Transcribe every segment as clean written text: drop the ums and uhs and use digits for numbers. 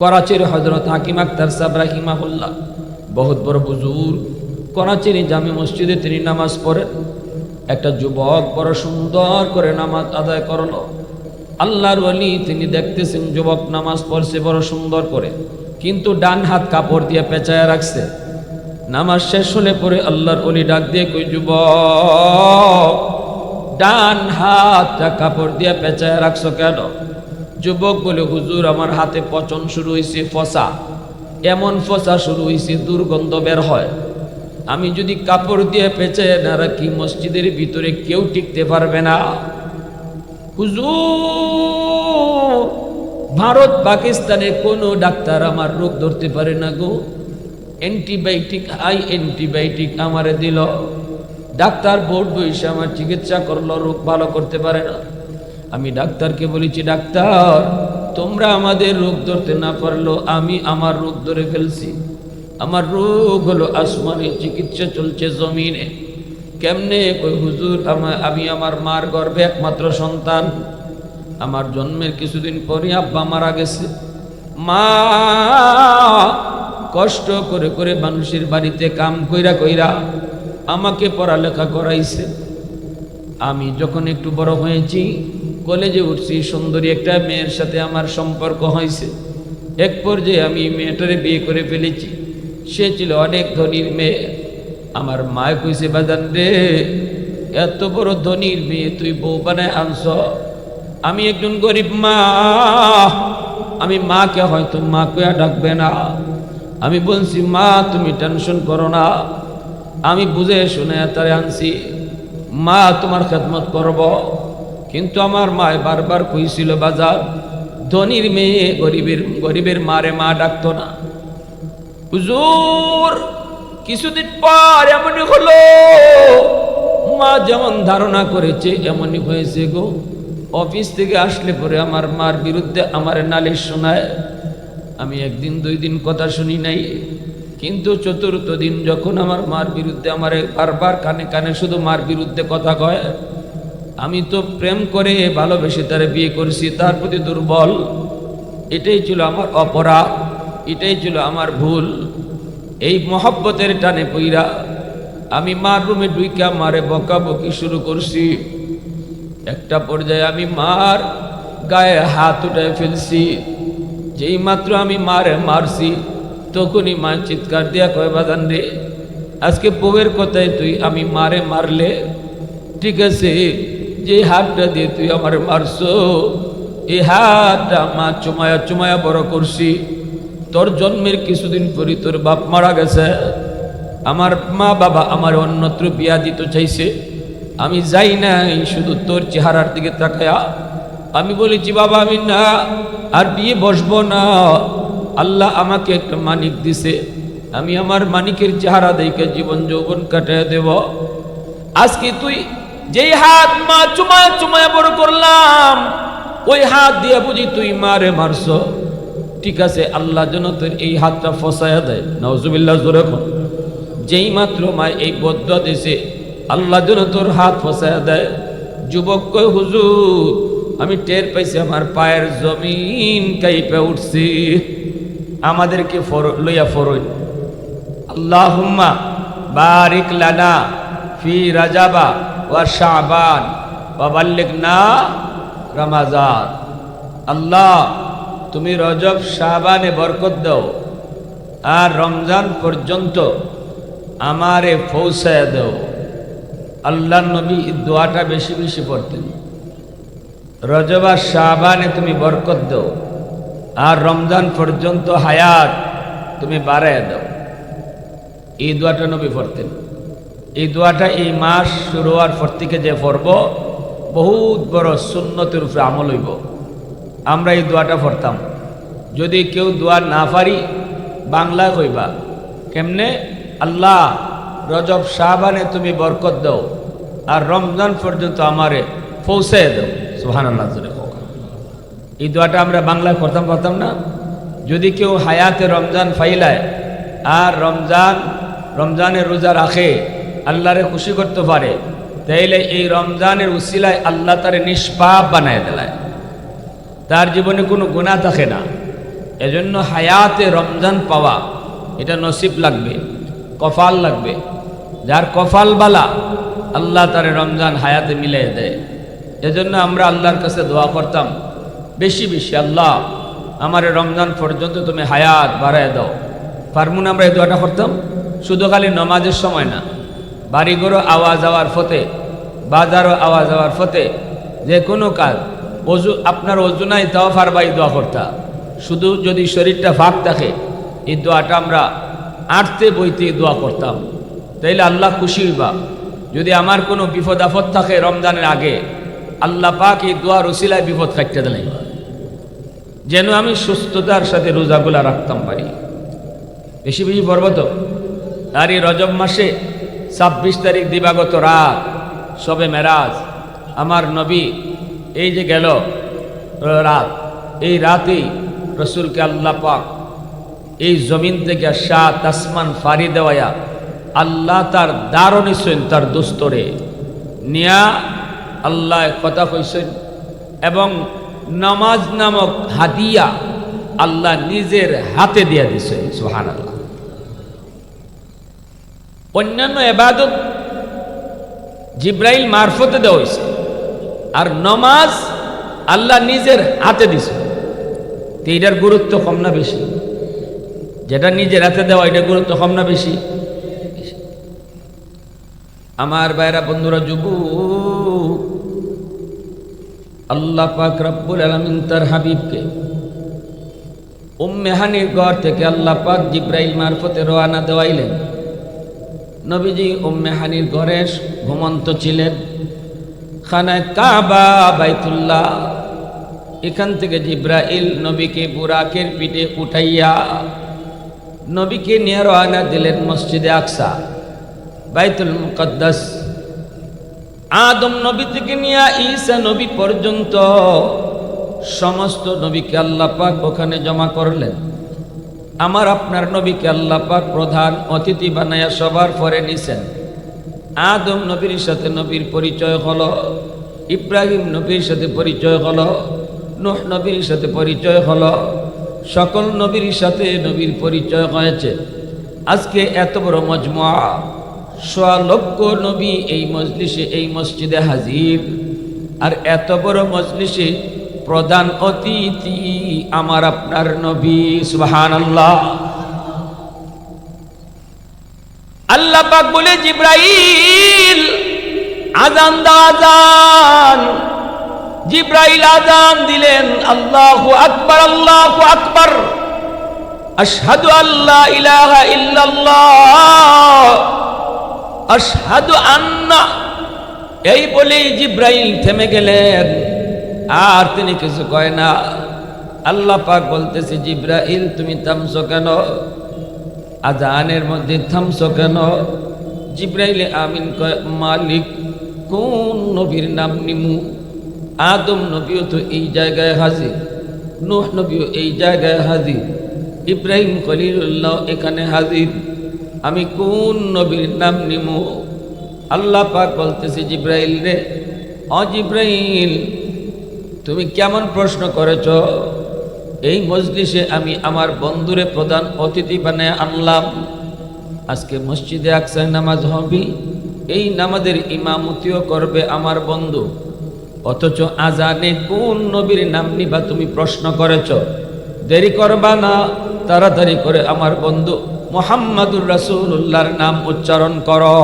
করাচির হযরত হাকিম আখতার সাহেব রাহিমাহুল্লাহ বহুত বড় বুজুর্গ। করাচির জামে মসজিদে তিনি নামাজ পড়েন। একটা যুবক বড় সুন্দর করে নামাজ আদায় করলো। আল্লাহর ওলি তিনি দেখতেছেন যুবক নামাজ পড়ছে বড় সুন্দর করে, কিন্তু ডান হাত কাপড় দিয়ে পেঁচায় রাখছে। নামাজ শেষ হলে পরে আল্লাহর ওলি ডাক দিয়ে কই, যুবক ডান হাতটা কাপড় দিয়ে পেঁচায় রাখছো কেন? যুবক বলে, হুজুর আমার হাতে পচন শুরু হয়েছে, ফসা, এমন ফসা শুরু হয়েছে দুর্গন্ধ বের হয়। আমি যদি কাপড় দিয়ে পেঁচে না রাখি মসজিদের ভিতরে কেউ টিকতে পারবে না। হুজুর ভারত পাকিস্তানে কোনো ডাক্তার আমার রোগ ধরতে পারে না গো। অ্যান্টিবায়োটিক অ্যান্টিবায়োটিক আমারে দিল, ডাক্তার বোর্ড বসে আমার চিকিৎসা করলো, রোগ ভালো করতে পারে না। আমি ডাক্তারকে বলেছি, ডাক্তার তোমরা আমাদের রোগ ধরতে না পারলো আমি আমার রোগ ধরে ফেলছি। আমার রোগ হলো আসমানে, চিকিৎসা চলছে জমিনে। কেমনে? কই হুজুর আমি আমার মার গর্ভে একমাত্র সন্তান। আমার জন্মের কিছুদিন পরে আব্বা মারা গেছে। মা কষ্ট করে করে মানুষের বাড়িতে কাম কইরা কইরা আমাকে পড়ালেখা করাইছে। আমি যখন একটু বড় হয়েছি, কলেজে উঠছি, সুন্দরী একটা মেয়ের সাথে আমার সম্পর্ক হয়েছে। এক পর্যায়ে আমি মেয়েটারে বিয়ে করে ফেলেছি। সে ছিল অনেক ধনীর মেয়ে। আমার মায় কইছে, বাজান রে এত বড় ধনীর মেয়ে তুই বউ বানায় আনছ। আমি একজন গরিব মা, আমি মাকে হয়তো মা কয়া ডাকবে না। আমি বলছি, মা তুমি টেনশন করো না, আমি বুঝে শুনে তারে আনছি, মা তোমার খেদমত করব। কিন্তু আমার মায় বারবার কইছিল, বাজার ধনীর মেয়ে গরিবের মারে মা ডাকতো না। হুজুর কিছুদিন পর এমনই হলো, মা যেমন ধারণা করেছে এমনই হয়েছে গো। অফিস থেকে আসলে পরে আমার মার বিরুদ্ধে আমার নালিশ শোনায়। আমি একদিন দুই দিন কথা শুনি নাই, কিন্তু চতুর্থ দিন যখন আমার মার বিরুদ্ধে আমার বারবার কানে কানে শুধু মার বিরুদ্ধে কথা কয়। আমি তো প্রেম করে ভালোবেসে তারে বিয়ে করছি, তার প্রতি দুর্বল। এটাই ছিল আমার অপরাধ, এটাই ছিল আমার ভুল। এই মহব্বতের টানে পইরা আমি মার রুমে ঢুইকা মারে বকাবকি শুরু করছি। একটা পর্যায়ে আমি মার গায়ে হাত উঠায় ফেলছি। যেই মাত্র আমি মারে মারছি, তখনই মা চিৎকার দিয়া কয়, বাজান রে আজকে বউয়ের কথায় তুই আমি মারে মারলে ঠিক আছে, যে হাতটা দিয়ে তুই আমার মারছো এই হাতটা মা চুমায়া চুমায়া বড় করছি। তোর জন্মের কিছুদিন পরই তোর বাপ মারা গেছে। আমার মা বাবা আমার অন্যত্র বিয়া দিতে চাইছে, আমি যাই নাই, শুধু তোর চেহারার দিকে তাকায়া আমি বলেছি, বাবা আমি না আর বিয়ে বসবো না। আল্লাহ আমাকে একটা মানিক দিছে, আমি আমার মানিকের চেহারা দেখে জীবন যৌবন কাটায় দেব। আজকে তুই যেই হাত মা চুমায় চুমায় বড় করলাম, ওই হাত দিয়ে বুঝি তুই মারে মারছ। ঠিক আছে, আল্লাহ যেন তোর এই হাতটা ফসায়া দেয়। নাউজুবিল্লাহ জোরে কোন। যেই মাত্র মা এই বদদুয়া দিছে, আল্লাহ যেন তোর হাত ফসায়া দেয়। যুবক কয়, হুজুর আমি টের পাইছি আমার পায়ের জমিন কাইপে উঠছি। আমাদেরকে লইয়া ফরই, আল্লাহুম্মা বারিক লানা ফি রাজাবা ওয়া শাবান ওয়া বাল্লিগনা রমাজান। আল্লাহ তুমি রজব শাবানে বরকত দাও আর রমজান পর্যন্ত আমারে পৌঁছায় দাও। আল্লাহ নবী এই দোয়াটা বেশি বেশি পড়তেন। রজব আর শাবানে তুমি বরকত দাও আর রমজান পর্যন্ত হায়াত তুমি বাড়ায় দাও। এই দোয়াটা নবী পড়তেন। এই দোয়াটা এই মাস শুরু হওয়ার পর থেকে যে পড়ব, বহুত বড় সুন্নতের উপরে আমল হইব। আমরা এই দোয়াটা পড়তাম। যদি কেউ দোয়া না পারি বাংলায় কইবা, কেমনে? আল্লাহ রজব শাবানে তুমি বরকত দাও আর রমজান পর্যন্ত আমারে পৌঁছায় দাও। সুবহানাল্লাহ। এই দোয়াটা আমরা বাংলায় পড়তাম না? যদি কেউ হায়াতে রমজান ফাইলায় আর রমজানের রোজা রাখে, আল্লাহরে খুশি করতে পারে, তাইলে এই রমজানের উসিলায় আল্লাহ তারে নিষ্পাপ বানায় দেয়। তার জীবনে কোনো গুনাহ থাকে না। এজন্য হায়াতে রমজান পাওয়া এটা নসিব লাগবে, কপাল লাগবে। যার কপাল বালা আল্লাহ তারে রমজান হায়াতে মিলিয়ে দেয়। এজন্য আমরা আল্লাহর কাছে দোয়া করতাম বেশি বেশি, আল্লাহ আমার রমজান পর্যন্ত তুমি হায়াত বাড়ায় দাও। পারমুন আমরা এই দোয়াটা করতাম, শুধু খালি নমাজের সময় না, বাড়িঘরও আওয়াজ আওয়ার ফতে, বাজারও আওয়াজ আওয়ার ফতে, যে কোনো কাজ অজু আপনার অজু নাই তাও পারবা এই দোয়া করতা। শুধু যদি শরীরটা ফাঁক থাকে এই দোয়াটা আমরা আটতে বইতে দোয়া করতাম, তাইলে আল্লাহ খুশি হইবা। যদি আমার কোনো বিপদ আপদ থাকে রমজানের আগে, আল্লাহ পাক এই দোয়ার উসিলায় বিপদ কাটতে দিলেন, যেন আমি সুস্থতার সাথে রোজাগুলা রাখতাম পারি। বেশি বেশি পর্ব তো। আর এই রজব মাসে 26 তারিখ দিবাগত রাত সবে মেরাজ, আমার নবী এই যে গেল রাত, এই রাতেই রসুলকে আল্লাহ পাক এই জমিন থেকে 7 আসমান ফাড়ি দেওয়া আল্লাহ তার দারুণ নিছেন, তার দোস্তরে নিয়া আল্লাহ কথা কইছেন, এবং নামাজ নামক হাদিয়া আল্লাহ নিজের হাতে দিয়া দিছেন। সুবহানাল্লাহ। অন্যান্য ইবাদত জিব্রাইল মারফতে দেওয়া হয়েছে, আর নমাজ আল্লাহ নিজের হাতে দিছে। এটার গুরুত্ব কম না বেশি? যেটা নিজের হাতে দেওয়া এটার গুরুত্ব কম না বেশি? আমার ভাইরা বন্ধুরা, যুবক, আল্লাহ পাক রব্বুল আলামিন তার হাবিবকে উম্মে হানির ঘর থেকে আল্লাহ পাক জিব্রাইল মারফতে রওনা দেওয়াইলেন। নবীজি উম্মে হানির ঘরে ঘুমন্ত ছিলেন, খানায় কাবা বাইতুল্লাহ। এখান থেকে জিব্রাইল নবীকে বুরাকের পিঠে উঠাইয়া নবীকে নিয়ে রওনা দিলেন মসজিদে আকসা, বাইতুল মুকদ্দাস। আদম নবী থেকে নিয়ে ঈসা নবী পর্যন্ত সমস্ত নবীকে আল্লাহ পাক ওখানে জমা করলেন। আমার আপনার নবীকে আল্লাহ পাক প্রধান অতিথি বানায়া সবার পরে নিছেন। আদম নবীর সাথে নবীর পরিচয় হলো, ইব্রাহিম নবীর সাথে পরিচয় হলো, নূহ নবীর সাথে পরিচয় হলো, সকল নবীর সাথে নবীর পরিচয় হয়েছে। আজকে এত বড় মজমুআ, 1.25 লক্ষ নবী এই মজলিসে, এই মসজিদে হাজির। আর এত বড় মজলিসে প্রধান অতিথি আমার আপনার নবী। সুবহানাল্লাহ। আল্লাহ পাক বলে, জিব্রাইল আযান দাও, আযান। জিব্রাইল আযান দিলেন, আল্লাহু আকবার, আল্লাহু আকবার, আশহাদু আল্লা ইলাহা ইল্লাল্লাহ, আশহাদু আন্না। এই বলেই জিব্রাইল থেমে গেলেন, আর তিনি কিছু কয় না। আল্লাহ পাক বলতেছে, জিব্রাইল তুমি থামছো কেন? আযানের মধ্যে থামছো কেন? জিব্রাইল আমিন কয়, মালিক কোন নবীর নাম নিমু? আদম নবীও তো এই জায়গায় হাজির, নূহ নবীও এই জায়গায় হাজির, ইব্রাহিম খলিলুল্লাহ এখানে হাজির, আমি কোন নবীর নাম নিমু? আল্লাহ পাক বলতেছে, জিব্রাইল রে, জিব্রাইল তুমি কেমন প্রশ্ন করেছ? এই মজলিসে আমি আমার বন্ধুরে প্রধান অতিথি বানায় আনলাম। আজকে মসজিদে আকসায় নামাজ হবে, এই নামাজের ইমামতিও করবে আমার বন্ধু, অথচ আজানে কোন নবীর নাম নিবা তুমি প্রশ্ন করেছ? দেরি করবা না, তাড়াতাড়ি করে আমার বন্ধু মুহাম্মাদুর রাসূলুল্লাহর নাম উচ্চারণ করো।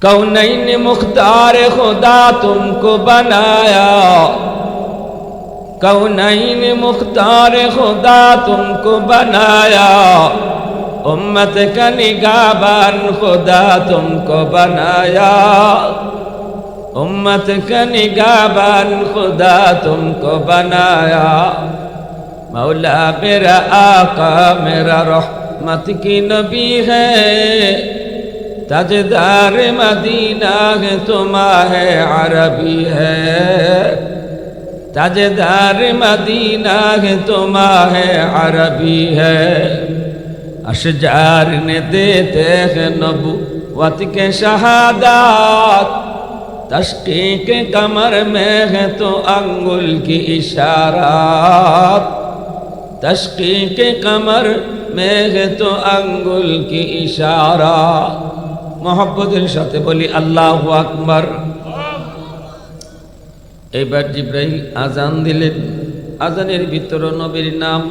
कौनैन मुख्तार खुदा तुमको बनाया, कौनैन मुख्तार खुदा तुमको बनाया, उम्मत का निगाहबान खुदा तुमको बनाया, उम्मत का निगाहबान खुदा तुमको बनाया। मौला मेरा आका मेरा रहमत की नबी है, ताजदार मदीना है तुम्हारे अरबी है, ताजदार मदीना है तुम्हारे अरबी है। अशजार ने देते हैं नबुव्वत के शहादत, तशकीक कमर में है तो अंगुल की इशारात, तशकीक कमर में है तो अंगुल की इशारा। मोहब्बतेर साथे बोली अल्लाहु আকবার। এবার জিব্রাইল আজান দিলেন, আজানের ভিতরে নবীর নাম।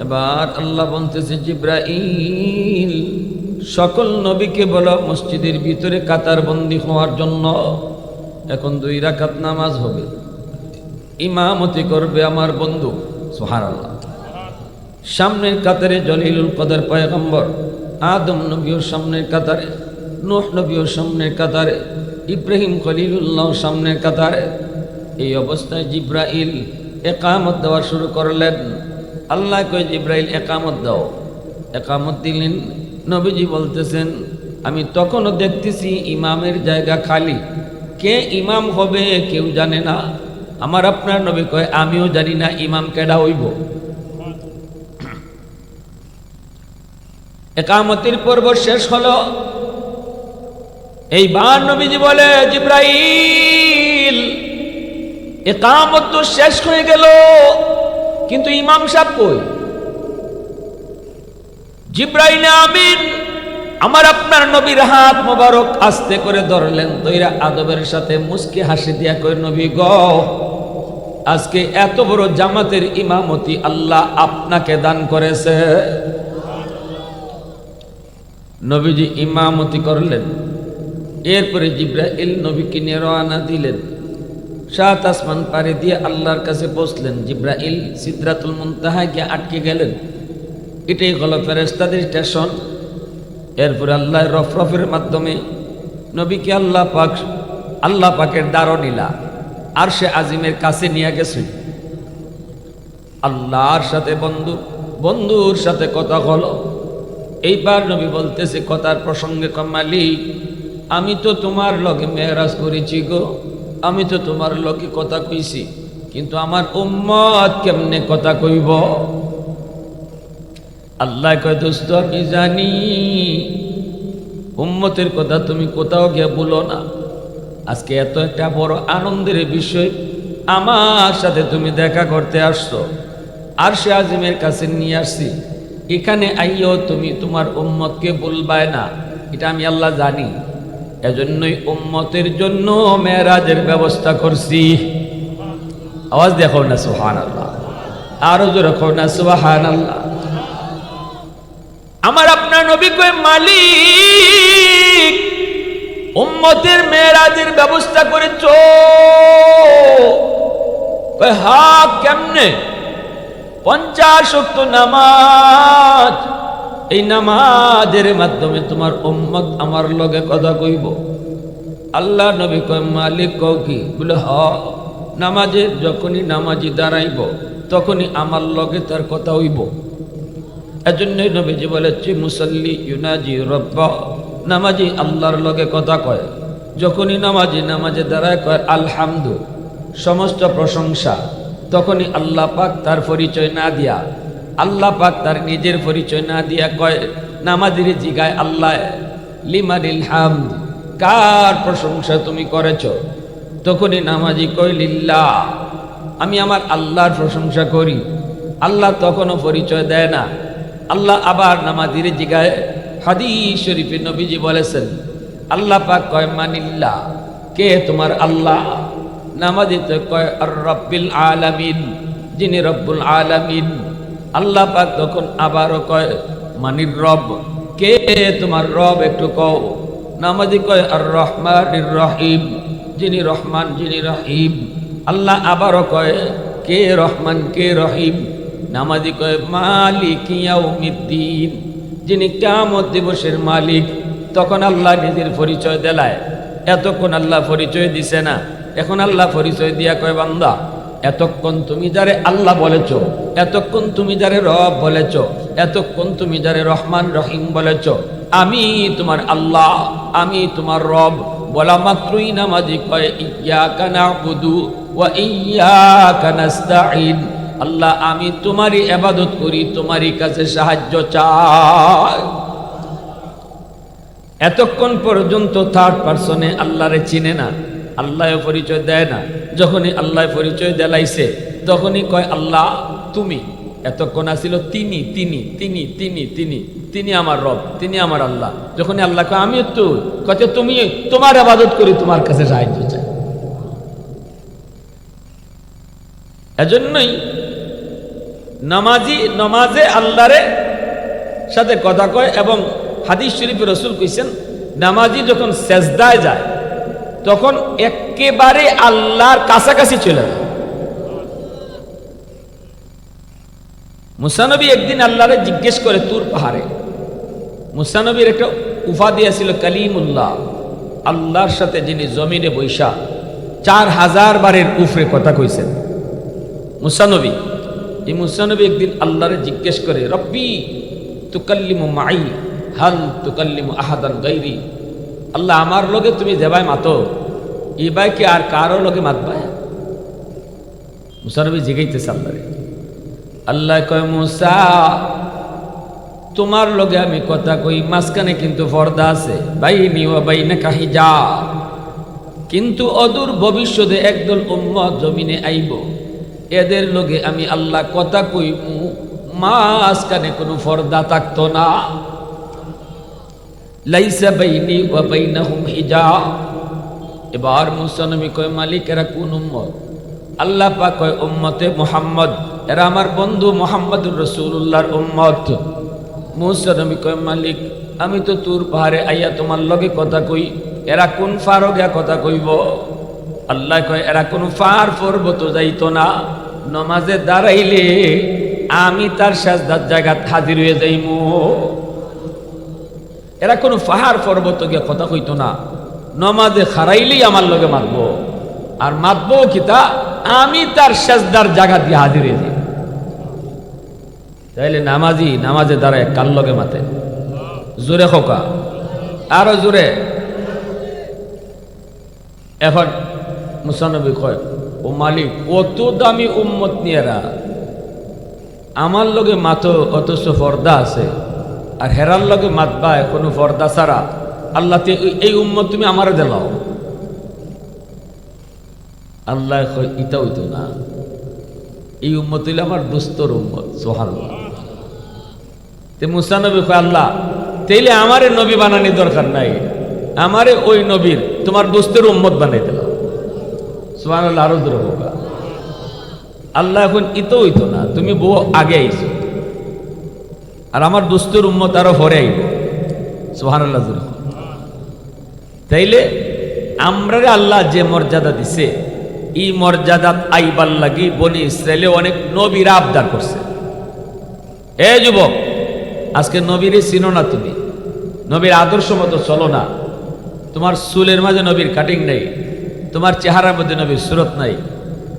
এবার আল্লাহ বলতেছে জিব্রাইল সকল নবীকে বলো মসজিদের ভিতরে কাতারবন্দি হওয়ার জন্য। এখন 2 রাকাত নামাজ হবে, ইমামতি করবে আমার বন্ধু। সুবহানাল্লাহ। সামনের কাতারে জলিলুল কদর পয়গম্বর আদম নবীও সামনের কাতারে, নূহ নবীও সামনের কাতারে, ইব্রাহিম খলিলুল্লাহ সামনের কাতারে। এই অবস্থায় জিব্রাইল একামত দেওয়া শুরু করলেন। আল্লাহ কয় জিব্রাইল একামত দাও। একামত দিলেন। নবীজি বলতেছেন আমি তখনও দেখতেছি ইমামের জায়গা খালি, কে ইমাম হবে কেউ জানে না। আমার আপনার নবী কয় আমিও জানি না ইমাম কেডা হইব। একামতের পর্ব শেষ হলো। এইবার নবীজি বলে জিব্রাইল একামত তো শেষ হয়ে গেল, কিন্তু ইমাম সাহেব কই? জিব্রাইল আমিন আমার আপনার নবীর হাত মোবারক আস্তে করে ধরলেন, দইরা আদবের সাথে মুস্কি হাসি দিয়া কই নবী গো, আজকে এত বড় জামাতের ইমামতি আল্লাহ আপনাকে দান করেছে। নবীজি ইমামতি করলেন। এরপরে জিব্রাইল নবীকে নিয়ে রওনা দিলেন। 7 আসমান পাড়ি দিয়ে আল্লাহর কাছে পৌঁছলেন। জিব্রাইল সিদরাতুল মুনতাহায় গিয়ে আটকে গেলেন। এটাই হলো ফেরেশতাদের স্টেশন। এরপরে আল্লাহ রফরফের মাধ্যমে নবীকে আল্লাহ পাকের দারুনীলা আরশে আজিমের কাছে নিয়ে গেছেন। আল্লাহর সাথে বন্ধুর সাথে কথা হলো। এইবার নবী বলতেছে কথার প্রসঙ্গে মালিক আমি তো তোমার লগে মেরাজ করেছি গো, আমি তো তোমার লগে কথা কইছি, কিন্তু আমার উম্মত কেমনে কথা কইব? আল্লাহ কয় দোস্ত আমি জানি উম্মতের কথা তুমি কোথাও গিয়ে বলো না। আজকে এত একটা বড় আনন্দের বিষয়, আমার সাথে তুমি দেখা করতে আসছো, আরশে আজিমের কাছে নিয়ে আসছি। এখানে আইও তুমি তোমার উম্মতকে বলবায় না, এটা আমি আল্লাহ জানি। এজন্যই উম্মতের জন্য মেরাজের ব্যবস্থা করছি। আওয়াজ দেখো না সুবহানাল্লাহ, আরো জোরে কও না সুবহানাল্লাহ। আমার আপনার নবী কয় মালিক উম্মতের মেরাজের ব্যবস্থা করেছো? কয় হ্যাঁ। কেমনে? 50 ওয়াক্ত নামাজ, এই নামাজের মাধ্যমে তোমার উম্মত আমার লগে কথা কইব। আল্লাহ নবী কয় মালিক কও কি? বলে হ, নামাজে যখনই নামাজি দাঁড়াইব তখনই আমার লগে তার কথা হইব। এজন্যই নবীজি বলেছে মুসাল্লি ইউনাজি রব্বা, নামাজি আল্লাহর লগে কথা কয়। যখনই নামাজে দাঁড়ায় কয় আলহামদু, সমস্ত প্রশংসা। তখনই আল্লাহ পাক তার পরিচয় না দিয়া, আল্লাহ পাক তার নিজের পরিচয় না দিয়া কয় নামাজির জিগায় আল্লাহ লিমানিল হামদ, কার প্রশংসা তুমি করেছ? তখনই নামাজি কয় লিল্লাহ, আমি আমার আল্লাহর প্রশংসা করি। আল্লাহ তখনও পরিচয় দেয় না। আল্লাহ আবার নামাজির জিগায়, হাদিস শরীফে নবীজি বলেছেন আল্লাহ পাক কয় মানিল্লাহ, কে তোমার আল্লাহ? নামাজি তো কয় আর রব্বিল আলামিন, যিনি রব্বুল আলামিন। আল্লাহ পাক তখন আবারও কয় মানির রব, কে তোমার রব একটু কও। নামাজি কয় আর রহমানির রহিম, যিনি রহমান যিনি রহিম। আল্লাহ আবারও কয় কে রহমান কে রহিম। নামাজি কয় মালিক ইয়াউমিদ্দিন, যিনি কিয়ামত দিবসের মালিক। তখন আল্লাহ নিজের পরিচয় দেলায়। এতক্ষণ আল্লাহ পরিচয় দিছে না, এখন আল্লাহ পরিচয় দিয়া কয় বান্দা এতক্ষণ তুমি যারে আল্লাহ বলেছ, এতক্ষণ তুমি যারে রব বলেছ, এতক্ষণ তুমি যারে রহমান রহিম বলেছ, আমি তোমার আল্লাহ, আমি তোমার রব বলা মাত্রই নামাজি কয় ইয়্যাকা না'বুদু ওয়া ইয়্যাকা নাস্তাঈন। আল্লাহ আমি তোমারই ইবাদত করি, তোমারই কাছে সাহায্য চাই। এতক্ষণ পর্যন্ত থার্ড পারসনে আল্লাহরে চিনে না, আল্লাহ পরিচয় দেয় না। যখনই আল্লাহ পরিচয় দেলাইছে তখনই কয় আল্লাহ তুমি। এতক্ষণ আসিল তিনি তিনি তিনি তিনি তিনি তিনি আমার রব, তিনি আমার আল্লাহ। যখনই আল্লাহ কয় আমিও তো, কত তুমি, তোমার ইবাদত করি, তোমার কাছে সাহায্য চাই। এজন্যই নামাজে আল্লাহরে সাথে কথা কয়। এবং হাদিস শরীফে রাসূল কইছেন নামাজি যখন সেজদায় যায় তখন একেবারে আল্লাহর কাছাকাছি চলে যায়। মুসা নবী একদিন আল্লাহরে জিজ্ঞেস করে তুর পাহাড়ে। মুসা নবীর একটা উপাধি ছিল কালিমুল্লাহ, আল্লাহর সাথে যিনি জমিনে বৈশা 4000 বারের উপরে কথা কইছেন মুসা নবী। এই মুসা নবী একদিন আল্লাহরে জিজ্ঞেস করে রব্বি তুকাল্লিমু মাই হাল তুকাল্লিমু আহাদান গায়রি, আল্লাহ আমার লগে তুমি যেবাই মাতো এবাই কি আর কারো লগে মাতবাই? মুসা নবী জিগাইতেছে আল্লাহরে। আল্লাহ কয় মুসা তোমার লগে আমি কথা কই, মাঝখানে কিন্তু পর্দা আছে, বাইনি ওয়া বাইনাকা হিজাব, কিন্তু অদূর ভবিষ্যতে একদল উম্মত জমিনে আইব, এদের লগে আমি আল্লাহ কথা কইমু, মাঝখানে কোনো পর্দা থাকতো না। লাইসা বাইনি ওয়া বাইনাহুম হিজাব। এবার মুসা নবী কয় মালিক এরা কোন উম্মত? আল্লাহ পাক কয় উম্মতে মুহাম্মদ, এরা আমার বন্ধু মুহাম্মদুর রাসূলুল্লাহর উম্মত। মুসা নবী কয় মালিক আমি তো তুর পাহাড়ে আইয়া তোমার লগে কথা কই, এরা কোন ফারগা কথা কইব? আল্লাহ কয় এরা কোন ফার পর্বত যাইতো না, নামাজে দাঁড়াইলে আমি তার সাজদার জায়গা হাজির হয়ে যাইমু। এরা কোন পাহাড় পর্বত গিয়া কথা কইতো না, নামাজে খারাইলেই আমার লগে মাতবো, আর মাতবো কিতা আমি তার সাজদার জায়গা দিয়ে হাজির হয়ে যাই। তাইলে নামাজে দাঁড়ায় কার লগে মাতে? জোরে খোকা, আরো জোরে। এখন মুসা নবী কয় ও মালিক কত দামি উম্মত নিয়েরা আমার লগে মাতো, অথচ পর্দা আছে, আর হেরার লগে মাতবা কোনো পর্দা ছাড়া, আল্লাহ এই উম্মত তুমি আমারে দিলাও। আল্লাহ কয় ইটা হইতো না, এই উম্মত হইলে আমার দুস্তর উম্মত। সুবহানাল্লাহ। তে মুসা নবী কয় আল্লাহ তাইলে আমারে নবী বানানি দরকার নাই, আমারে ওই নবীর তোমার দুস্তের উম্মত বানাই দিলাম। সুবহানাল্লাহ, আরো দূর হোক। আল্লাহ এখন ইতো হইতো না, তুমি বউ আগে আইছো, আর আমার দুস্তের উম্মত আরো পরে আইব। সুবহানাল্লাহ। তাইলে আমরা আল্লাহ যে মর্যাদা দিছে, এই মর্যাদা আইবার লাগি বনি ইসরায়েলে অনেক নবীরা আবদার করছে। এ যুবক, আজকে নবীরে চিনো না, তুমি নবীর আদর্শ মতো চলো না, তোমার চুলের মাঝে নবীর কাটিং নেই, তোমার চেহারার মধ্যে নবীর সুরত নাই,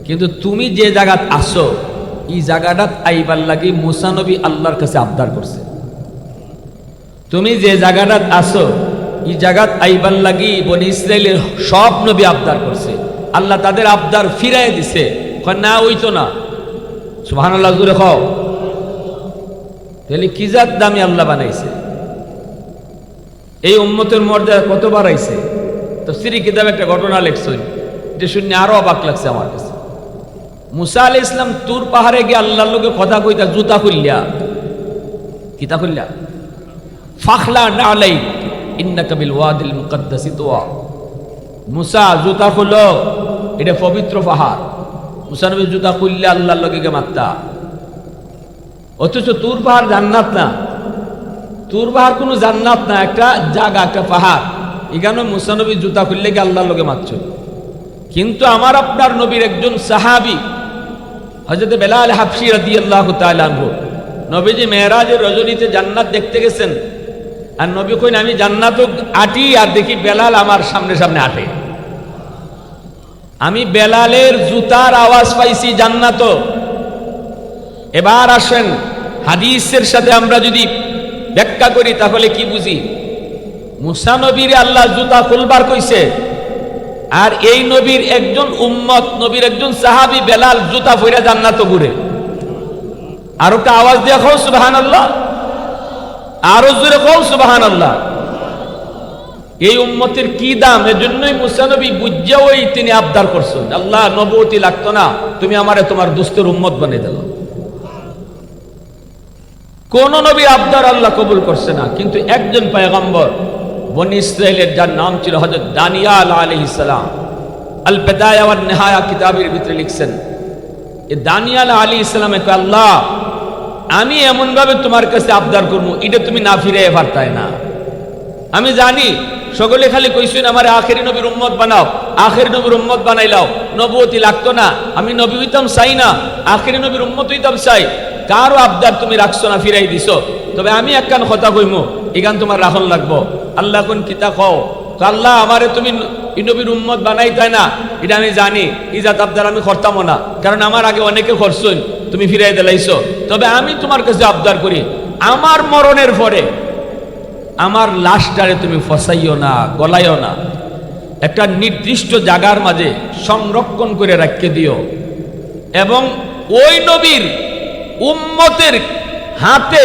কিন্তু তুমি যে জায়গাত আসো এই জায়গাটাত আইবার লাগি মুসা নবী আল্লাহর কাছে আবদার করছে। তুমি যে জায়গাটাত আসো এই জায়গাত আইবার লাগি বনি ইসরায়েলের সব নবী আবদার করছে, আল্লাহ তাদের আবদার ফিরাই দিছে। না হইতো না। সুবহানাল্লাহ, জোরে খাও। তাহলে কি জাত দামি আল্লাহ বানাইছে, এই উম্মতের মর্যাদা কত বাড়াইছে। তাফসীরে কিতাবে একটা ঘটনা লেখছেন, যে শুনে আরো অবাক লাগছে আমার কাছে। মুসা আলাইহিস সালাম তুর পাহাড়ে গিয়ে আল্লাহর লগে কথা কইতা জুতা খুললিয়া, কিতা খুললিয়া, ফাখলা নালাই ইন্নাকা বিল ওয়াদিল মুকদ্দাসি তুয়া। মুসা জুতা খুলো, এটা পবিত্র পাহাড়। মুসা নবী জুতা খুললে আল্লাহর লগে গিয়ে মাত্তা। অথচ তুর পাহাড় জান্নাত না, তুর পাহাড় কোনো জান্নাত না, একটা জায়গা, একটা পাহাড়। এখানে মুসা নবী জুতা খুললে গিয়ে আল্লাহর লগে মাতছ। কিন্তু আমার আপনার নবীর একজন সাহাবী হযরত বেলাল হাবশী রাদিয়াল্লাহু তাআলা আনহু, নবীজি মেরাজের রজনীতে জান্নাত দেখতে গেছেন, আর নবী কইন আমি জান্নাত আটি আর দেখি বেলাল আমার সামনে সামনে আটে। আমি বেলালের জুতার আওয়াজ পাইছি জান্নাত। এবার আসেন হাদিসের সাথে আমরা যদি ব্যাখ্যা করি তাহলে কি বুঝি? মুসা নবীর আল্লাহ জুতা খুলবার কইছে, আর এই নবীর একজন উম্মত, নবীর একজন সাহাবী বেলাল জুতা পরে জান্নাত ঘুরে। আর একটা আওয়াজ দিয়ে খাও সুবহানাল্লাহ, আরো জোরে খাও সুবহানাল্লাহ। এই উম্মতের কি দাম, এজন্যই মুসা নবী বুঝাওই তিনি আবদার করছেন, আল্লাহ নবুয়তি লাগতো না, তুমি আমারে তোমার দোস্তের উম্মত বানিয়ে দিল। কোন নবী আবদার আল্লাহ কবুল করছে না, কিন্তু একজন পয়গম্বর বনি ইসরাইলের, যার নাম ছিল হযরত দানিয়াল আলাইহিস সালাম, আল বিদায়া ওয়ান নিহায়া কিতাবের ভিতরে লিখছেন, এই দানিয়াল আলাইহিস সালামে কয়, আল্লাহ আমি এমন ভাবে তোমার কাছে আবদার করবো, এটা তুমি না ফিরে পারতাই না। আমি জানি সকলে খালি কইছেন আমার আখেরি নবীর উম্মত বানাও, আখেরি নবীর উম্মত বানাইলাও, নবুয়তি লাগতো না, আমি নবী হইতাম চাই না, আখেরি নবীর উম্মত হইতাম চাই, কারো আবদার তুমি রাখছো না, ফিরাই দিছো। তবে আমি একখান কথা কইমু, এখান তোমার রাখন লাগবো। আল্লাহ কোন কিতা কও, আল্লাহ আমারে তুমি নবীর উম্মত বানাই তাই না, এটা আমি জানি, ইজাত আবদার আমি করতামও না, কারণ আমার আগে অনেকে করছেন, তুমি ফিরাই দিলাইছো। তবে আমি তোমার কাছে আবদার করি, আমার মরণের পরে আমার লাশটারে তুমি ফসাইও না, গলাইও না, একটা নির্দিষ্ট জায়গার মাঝে সংরক্ষণ করে রাখিয়ে দিও, এবং ওই নবীর উম্মতের হাতে,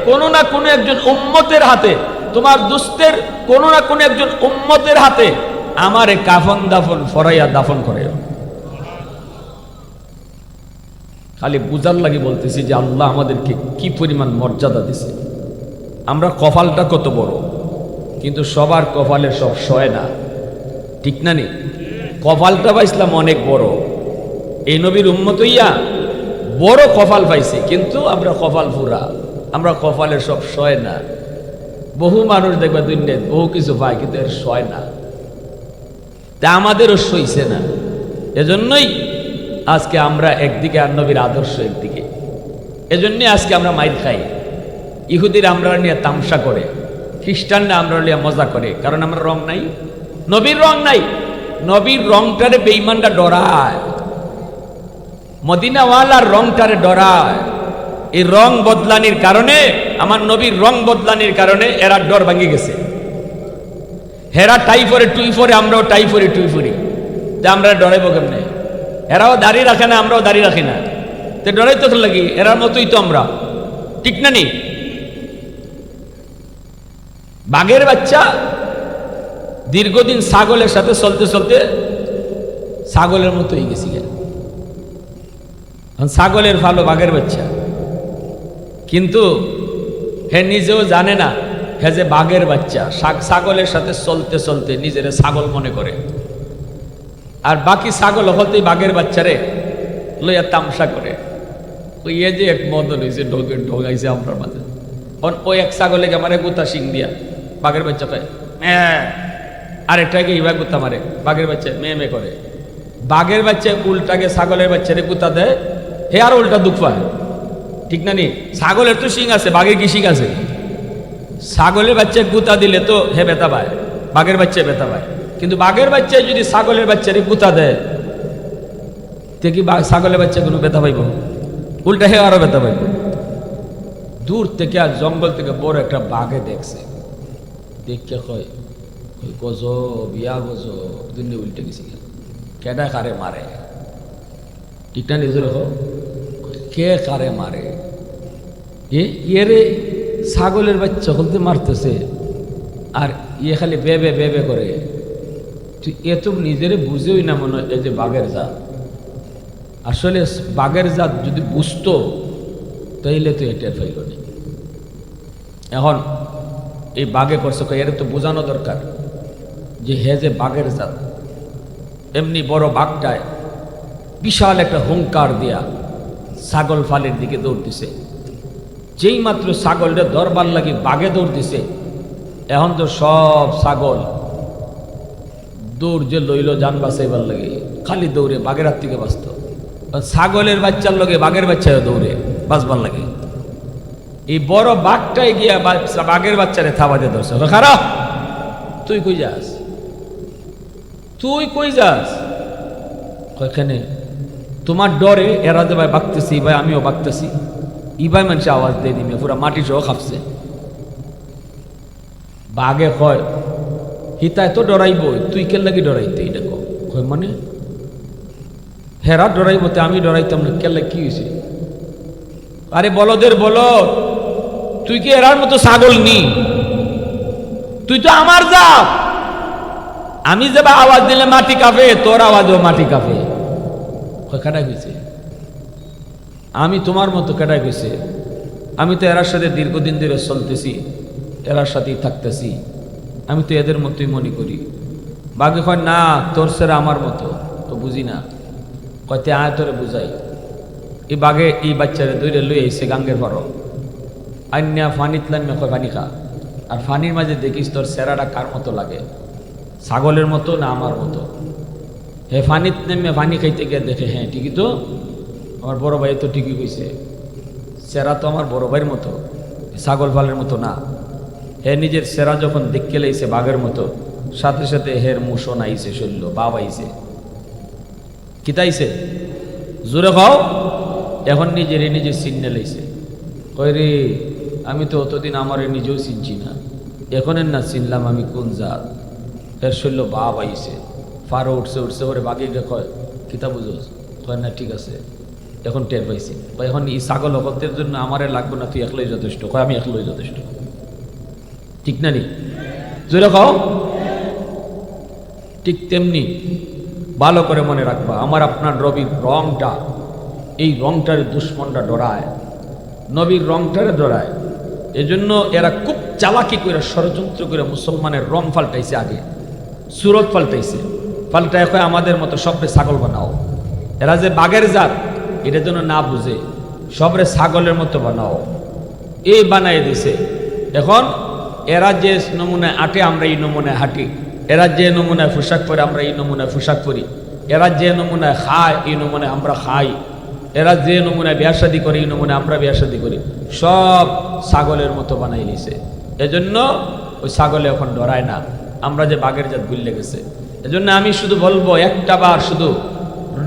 কোনো না কোনো একজন উম্মতের হাতে, তোমার দুস্তের কোনো না কোনো একজন উম্মতের হাতে আমারে কাফন দাফন ফরাইয়া দাফন করে। খালি বুঝার লাগে বলতেছি যে আল্লাহ আমাদেরকে কি পরিমাণ মর্যাদা দিছে। আমরা কপালটা কত বড়, কিন্তু সবার কপালে সব সয় না, ঠিক না নি? কপালটা পাইছিলাম অনেক বড়, এই নবীর উম্মত হইয়া বড় কপাল পাইছি, কিন্তু আমরা কপাল পুরা, আমরা কপালে সব সয় না। বহু মানুষ দেখবা দুনিয়ায় বহু কিছু পায়, কিন্তু এর সয় না, তা আমাদেরও সইছে না। এজন্যই আজকে আমরা একদিকে আর নবীর আদর্শ একদিকে, এজন্যই আজকে আমরা মাইর খাই। ইহুদিরা আমরা নিয়ে তামসা করে, খ্রিস্টানরা আমরা নিয়ে মজা করে, কারণ আমরা রং নাই, নবীর রং নাই। নবীর রংটারে বেঈমানরা ডরায়, মদিনাওয়ালার রংটারে ডরায়। এই রং বদলানির কারণে, আমার নবীর রং বদলানির কারণে এরা ডর ভাঙি গেছে। হেরা টাই পরে টুই পরে, আমরাও টাই পরে টুই পরি, যে আমরা ডরাইব কেমনে? এরাও দাড়ি রাখে না, আমরাও দাড়ি রাখি না, তো ডরাই তো লাগি, এরার মতোই তো আমরা, ঠিক না নি? বাঘের বাচ্চা দীর্ঘদিন ছাগলের সাথে চলতে চলতে ছাগলের মতো হয়ে গেছি, ছাগলের ভালো বাঘের বাচ্চা, কিন্তু হে নিজেও জানে না হে যে বাঘের বাচ্চা। ছাগলের সাথে চলতে চলতে নিজের ছাগল মনে করে, আর বাকি ছাগল হতেই বাঘের বাচ্চারে লইয়া তামসা করে। ওই এ যে এক মদন হয়েছে, ঢোকাইছে আপনার মাঝে, ওই এক ছাগলে আমার গুতা শিং দিয়া বাঘের বাচ্চা পায়, আরেকটাকে ইবা গুতা মারে, বাঘের বাচ্চা মেয়ে মেয়ে করে। বাঘের বাচ্চা উল্টাকে ছাগলের বাচ্চারে গুতা দেয়, হে আর উল্টা দুঃখ পায়, ঠিক না নি? ছাগলের তো শিং আছে, বাঘের কি শিং আছে? ছাগলের বাচ্চা গুতা দিলে তো হে ব্যথা পায়, বাঘের বাচ্চা ব্যথা পায়। কিন্তু বাঘের বাচ্চা যদি ছাগলের বাচ্চারে গুতা দেয়, তে কি ছাগলের বাচ্চা কোনো ব্যথা পাইব? উল্টা হে আরো ব্যথা পাইব। দূর থেকে আর জঙ্গল থেকে বড় একটা বাঘে দেখছে, দেখে কয় গজব, ইয়া গজব, দুনিয়া উল্টে গেছি, কেডা কারে মারে, ঠিক না? নিজের কে কারে মারে? এরে ছাগলের বাচ্চা হলতে মারতেছে, আর ইয়ে খালি বেবে বেবে করে। তুই এ তো নিজেরে বুঝেই না মনে হয় এই যে বাঘের জাত। আসলে বাঘের জাত যদি বুঝতো তাইলে তো এটা ফেলল নি। এখন এই বাঘে করছে, এর তো বোঝানো দরকার যে হে যে বাঘের জাত। এমনি বড় বাঘটায় বিশাল একটা হুঙ্কার দিয়া ছাগল ফালের দিকে দৌড় দিছে। যেই মাত্র ছাগলটা দরবার লাগি বাঘে দৌড় দিছে, এখন তো সব ছাগল দৌড় যে লইল যান বাঁচাইবার লাগে, খালি দৌড়ে বাঘের হাত থেকে বাঁচত। ছাগলের বাচ্চার লগে বাঘের বাচ্চাও দৌড়ে বাঁচবার লাগে। এই বড় বাঘটাই গিয়া বাঘের বাচ্চারে থাবাতে ধরছে, খারাপ তুই কই যাস, তুই কই যাস? এখানে তোমার ডরে এরা যে ভাই বাঁকতেছি, ভাই আমিও বাঁকতেছি, ইবাই মানুষ আওয়াজ দিয়ে দিবে, পুরা মাটি সহ খাপছে। বাঘে কয় হিতায় তো ডরাইব, তুই কে লাগি ডরাইতে? এটা কয় মানে হেরা ডরাইব, আমি ডরাইতাম না, কেলে কি হয়েছে? আরে বলদের বলদ, তুই কি এরার মতো ছাগল নি? তুই তো আমার জাত, আমি যে আওয়াজ দিলে মাটি কাঁপে, তোর আওয়াজও মাটি কাঁপে। কেটাই গেছে? আমি তোমার মতো কেটাই গেছে? আমি তো এরার সাথে দীর্ঘদিন ধরে চলতেছি, এরার সাথেই থাকতেছি, আমি তো এদের মতোই মনে করি। বাঘে কয় না, তোর সেরা আমার মতো। তো বুঝি না, কয়তে আয় তোরে বুঝাই। এই বাঘে এই বাচ্চারে দৈরে লই আইসে গাঙ্গের পর আন্যা ফানিত লাম্যা কয় পানি খা। আর ফানির মাঝে দেখিস তোর সেরাটা কার মতো লাগে, ছাগলের মতো না আমার মতো? হে ফানিত নেমে পানি খাইতে গিয়ে দেখে, হ্যাঁ ঠিকই তো, আমার বড় ভাই তো ঠিকই কইছে, সেরা তো আমার বড় ভাইয়ের মতো, ছাগল ফালের মতো না। হে নিজের সেরা যখন দেখতে লাইছে বাঘের মতো, সাথে সাথে হের মুশন আইছে, শৈল্য বাপ আইছে, কিতাইছে জোরে খাও। এখন নিজের নিজে চিনে লাইছে, কই রে আমি তো অতদিন আমারে নিজেও চিনছি না, এখনের না চিনলাম আমি কোন জাত। এর শৈল্য বাপ আইছে, ফারো উঠছে উঠছে ওরে বাঘে গিয়ে কয় কিতা বুঝোস? কয় না ঠিক আছে, এখন টের পাইছি। কয় এখন এই ছাগল হকতের জন্য আমারে লাগবে না, তুই একলাই যথেষ্ট। কয় আমি একলাই যথেষ্ট, ঠিক না নি? জোরে খাও। ঠিক তেমনি ভালো করে মনে রাখবা, আমার আপনার নবীর রংটা, এই রংটারে দুশ্মনটা ডরায়, নবীর রংটারে ডরায়। এজন্য এরা খুব চালাকি করে ষড়যন্ত্র করে মুসলমানের রং পাল্টাইছে, আগে সুরত পাল্টাইছে, পাল্টায় কয় আমাদের মতো সবরে ছাগল বানাও। এরা যে বাঘের জাত এটার জন্য না বুঝে, সবরে ছাগলের মতো বানাও, এই বানাই দিছে। এখন এরা যে নমুনায় আটে আমরা এই নমুনায় হাঁটি, এরা যে নমুনায় পোশাক পরে আমরা এই নমুনায় পোশাক পরি, এরা যে নমুনায় খায় এই নমুনায় আমরা খাই, এরা যে নমুনায় বিয়া শাদী করে এই নমুনায় আমরা বিয়া শাদী করি, সব ছাগলের মতো বানাই নিছে। এজন্য ওই ছাগলে এখন ডরায় না, আমরা যে বাঘের জাত ভুলে গেছে। এজন্য আমি শুধু বলবো একটা বার শুধু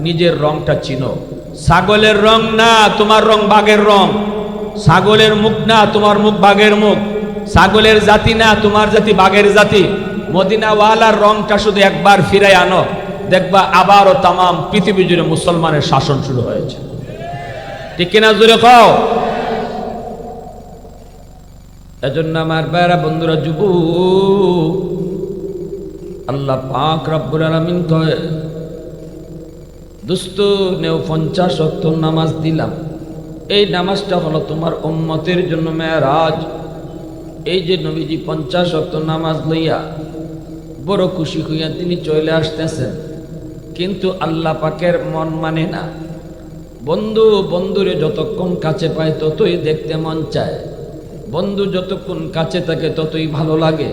নিজের রংটা চিনো। ছাগলের রং না তোমার রং বাঘের রং, ছাগলের মুখ না তোমার মুখ বাঘের মুখ, ছাগলের জাতি না তোমার জাতি বাঘের জাতি। মদিনাওয়ালার রংটা শুধু একবার ফিরাই আনো, দেখবা আবারও তামাম পৃথিবী জুড়ে মুসলমানের শাসন শুরু হয়েছে, ঠিক কিনা জুড়ে খাও। এজন্য আমার ভাইরা বন্ধুরা, যুবক, আল্লাহ পাক রব্বুল আলামিন কয় দোস্ত নেও 50 ওয়াক্ত নামাজ দিলাম, এই নামাজটা হলো তোমার উম্মতের জন্য মেরাজ। এই যে নবীজি 50 ওয়াক্ত নামাজ লইয়া বড় খুশি হইয়া তিনি চলে আসতেছেন, কিন্তু আল্লাহ পাকের মন মানে না। বন্ধু বন্ধুরে যতক্ষণ কাছে পায় ততই দেখতে মন চায়, বন্ধু যতক্ষণ কাছে থাকে ততই ভালো লাগে,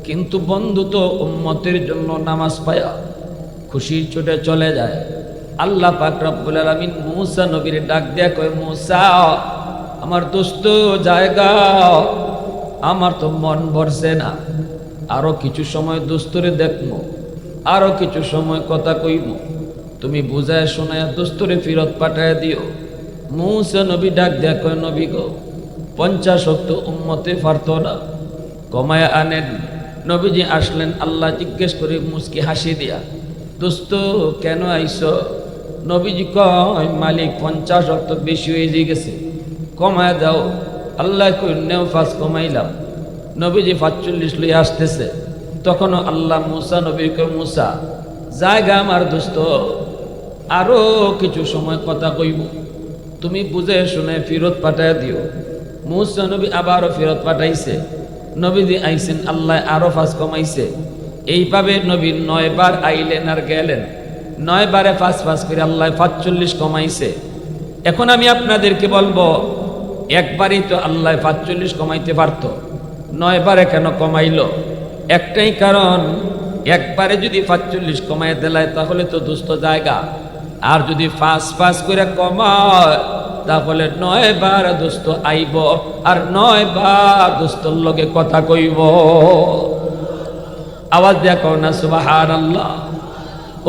কিন্তু বন্ধু তো উম্মতের জন্য নামাজ পায়া খুশির চোটে চলে যায়। আল্লাহ পাক রব্বুল আলামিন মূসা নবীর ডাক দেয়া কয়, মূসা আমার দোস্ত জায়গা, আমার তো মন ভরছে না, আরো কিছু সময় দোস্তরে দেখবো, আরো কিছু সময় কথা কইব, তুমি বুঝায় শোনায় দোস্তরে ফিরত পাঠায় দিও। মূসা নবী ডাক দেয়া কয়, নবী গো 50 ওয়াক্ত উম্মতে পারতো না, কমায় আনেন। নবীজি আসলেন, আল্লাহ জিজ্ঞেস করে মুস্কি হাসি দিয়া, দোস্ত কেন আইছো? নবীজি কয়, মালিক 50 ওয়াক্ত বেশি হয়ে গেছে, কমায় দাও। আল্লাহ কই নেও 5 কমাইলাম। নবীজি 45 লই আসতেছে, তখনও আল্লাহ মূসা নবীর কয়, মূসা জায়গা আমার দোস্ত, আরো কিছু সময় কথা কইব, তুমি বুঝে শুনে ফিরত পাঠায় দিও। মূসা নবী আবারও ফেরত পাঠাইছে, নবীজি আইছেন, আল্লাহ আরো 5 কমাইছে। এইভাবে নবী 9 বার আইলেন আর গেলেন, 9 বারে 5 করে আল্লাহ 45 কমাইছে। এখন আমি আপনাদেরকে বলবো, একবারই তো আল্লাহ 45 কমাইতে পারত, 9 বারে কেন কমাইল? একটাই কারণ, একবারে যদি 45 কমাই দিলায় তাহলে তো দুস্থ জায়গা, আর যদি 5 করে কমায় তাহলে 9 বার দোস্ত আইব, আর 9 বার দোস্তর লগে কথা কইব। আওয়াজ দিয়া কও না সুবহানাল্লাহ।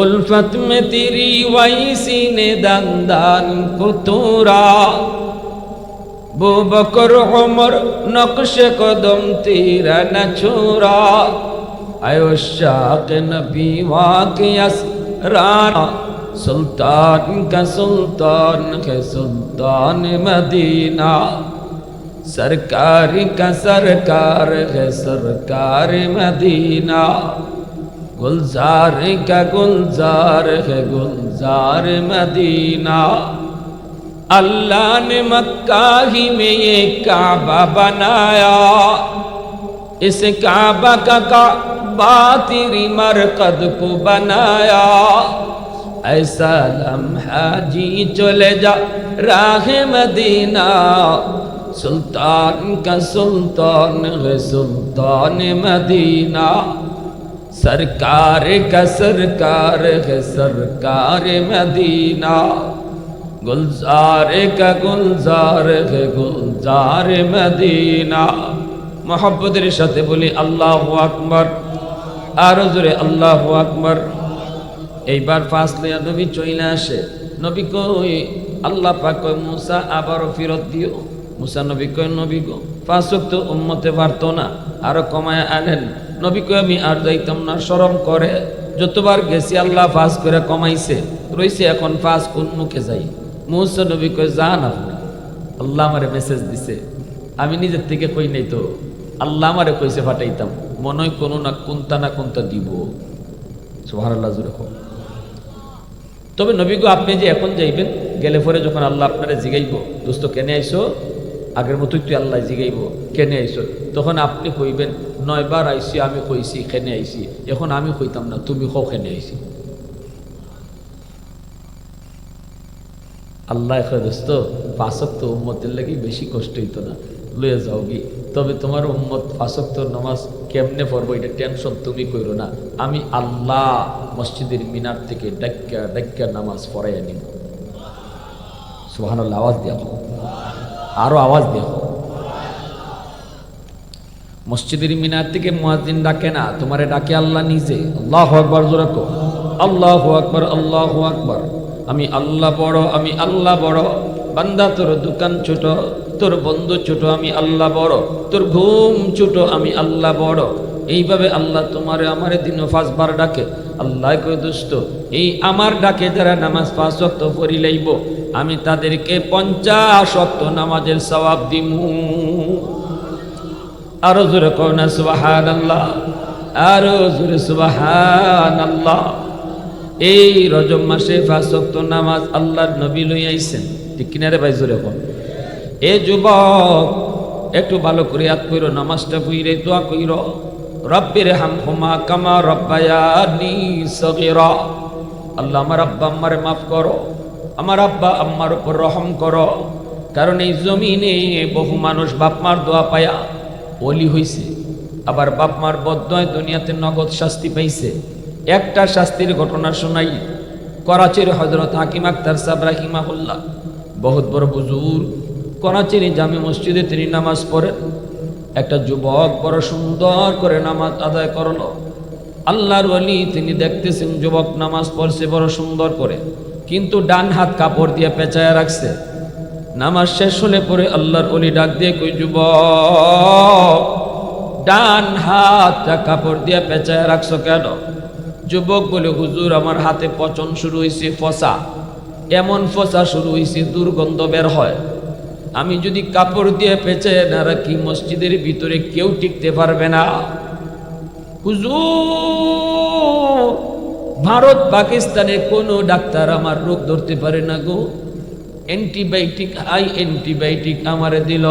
উলফত মে তেরি ওয়াইসি নে দান কুতুরা, বু বকর উমর নকশ কদম তেরা ন ছোরা, আয়ো শাক নবী ওয়াকিয়াস রানা, सुल्तान का सुल्तान है सुल्तान मदीना, सरकार का सरकार है सरकार मदीना। गुलजार का गुलजार है गुलजार मदीना। अल्लाह ने मक्का ही में ये काबा बनाया, इस काबा का काबा तेरी मरकद को बनाया। ऐसा लम्हा जी चले जा राह मदीना, सुल्तान का सुल्तान है सुल्तान मदीना। सरकार का सरकार है सरकार मदीना। गुलजार का गुलजार है गुलजार मदीना। मोहब्बतेर साथे बोली अल्लाहु আকবার, आरो जोरे अल्लाहु আকবার। এইবার ফাঁস লইয়া নবী চইলা আসে। নবী কই আল্লাহ পাক কয় মুসা আবারও ফেরত দিও। মুসা নবী কয় নবী গো 5 ওয়াক্ত উম্মতে পারতো না, আরো কমায় আনেন। নবী কয় আমি আর যাইতাম না, শরম করে। যতবার গেছি আল্লাহ 5 করে কমাইছে, রইছে এখন 5 কোন মুখে যাই। মুসা নবী কয় যান আপনি, আল্লাহ আমারে মেসেজ দিছে, আমি নিজের থেকে কই নাই তো, আল্লাহ আমারে কইছে পাঠাইতাম, মনে হয় কোনো না কোনটা দিব। সুবহানাল্লাহ জোরে কও। তবে নবী গো আপনি যে এখন যাইবেন, গেলে পরে যখন আল্লাহ আপনারে জিগাইব দোস্ত কেনে আইছো, আগের মতোই তুই আল্লাহ জিগাইব কেনে আইছো, তখন আপনি কইবেন 9 বার আইছি আমি কইছি কেনে আইছি। এখন আমি কইতাম না, তুমি কও কেনে আইছি। আল্লাহ কয় দোস্ত 5 ওয়াক্ত উম্মতের লাগি বেশি কষ্ট হইতো না, লয়ে যাও গি। তবে তোমার উম্মত 5 ওয়াক্ত নামাজ কেমনে পড়বো এটা টেনশন তুমি কইরো না, আমি আল্লাহ মসজিদের মিনার থেকে ডাক্কা ডাক্কা নামাজ পড়াইয়া নিব। সুবহানাল্লাহ, আওয়াজ দিয়া হোক, আরো আওয়াজ দিয়া হোক। মসজিদের মিনার থেকে মুয়াজ্জিন ডাকে না, তোমারে ডাকে আল্লাহ নিজে। আল্লাহু আকবার জোরে কও, আল্লাহু আকবার আল্লাহু আকবার। আমি আল্লাহ বড়, আমি আল্লাহ বড়। বান্দা তোর দোকান ছোট, তোর বন্ধু ছোট, আমি আল্লাহ বড়। তোর ঘুম ছোট, আমি আল্লাহ বড়। এইভাবে আল্লাহ তোমারে আমারে দিনও 5 বার ডাকে। আল্লাহ কই দোস্ত এই আমার ডাকে যারা নামাজ 5 ওয়াক্ত পড়ি লইব, আমি তাদেরকে 50 ওয়াক্ত নামাজের সওয়াব দিমু। আরো জোরে কও না সুবহানাল্লাহ, আরো জোরে সুবহানাল্লাহ। এই রজব মাসে 5 ওয়াক্ত নামাজ আল্লাহর নবী লই আইছেন, ঠিক কিনা রে ভাই জোরে কও। এ যুবক একটু ভালো করে ইয়াদ কইরো, নামাজটা পড়ে দোয়া কইরো, রব্বির হামহুমা কামা রব্বায়ানি সগীরা। আল্লাহ আমার আব্বা আম্মারে মাফ করো, আমার আব্বা আম্মার উপর রহম করো। কারণ এই জমিনে বহু মানুষ বাপ মার দোয়া পায়া ওলি হইছে, আবার বাপ মার বদদোয়ায় দুনিয়াতে নগদ শাস্তি পাইছে। একটা শাস্তির ঘটনা শোনাই। করাচির হযরত হাকিম আখতার সাহেব রাহিমাহুল্লাহ, বহুত বড় বুজুর্গ, করাচির জামে মসজিদে তিনি নামাজ পড়েন। একটা যুবক বড় সুন্দর করে নামাজ আদায় করলো। আল্লাহর ওলি তিনি দেখতেছেন যুবক নামাজ পড়ছে বড় সুন্দর করে, কিন্তু ডান হাত কাপড় দিয়ে পেঁচায় রাখছে। নামাজ শেষ হলে পরে আল্লাহর ওলি ডাক দিয়ে কই যুবক ডান হাতটা কাপড় দিয়ে পেঁচায় রাখছো কেন? যুবক বলে হুজুর আমার হাতে পচন শুরু হয়েছে, ফসা, এমন ফসা শুরু হয়েছে দুর্গন্ধ বের হয়। আমি যদি কাপড় দিয়ে পেঁচায় না রাখি মসজিদের ভিতরে কেউ টিকতে পারবে না। হুজুর ভারত পাকিস্তানে কোনো ডাক্তার আমার রোগ ধরতে পারে না গো। অ্যান্টিবায়োটিক অ্যান্টিবায়োটিক আমারে দিল,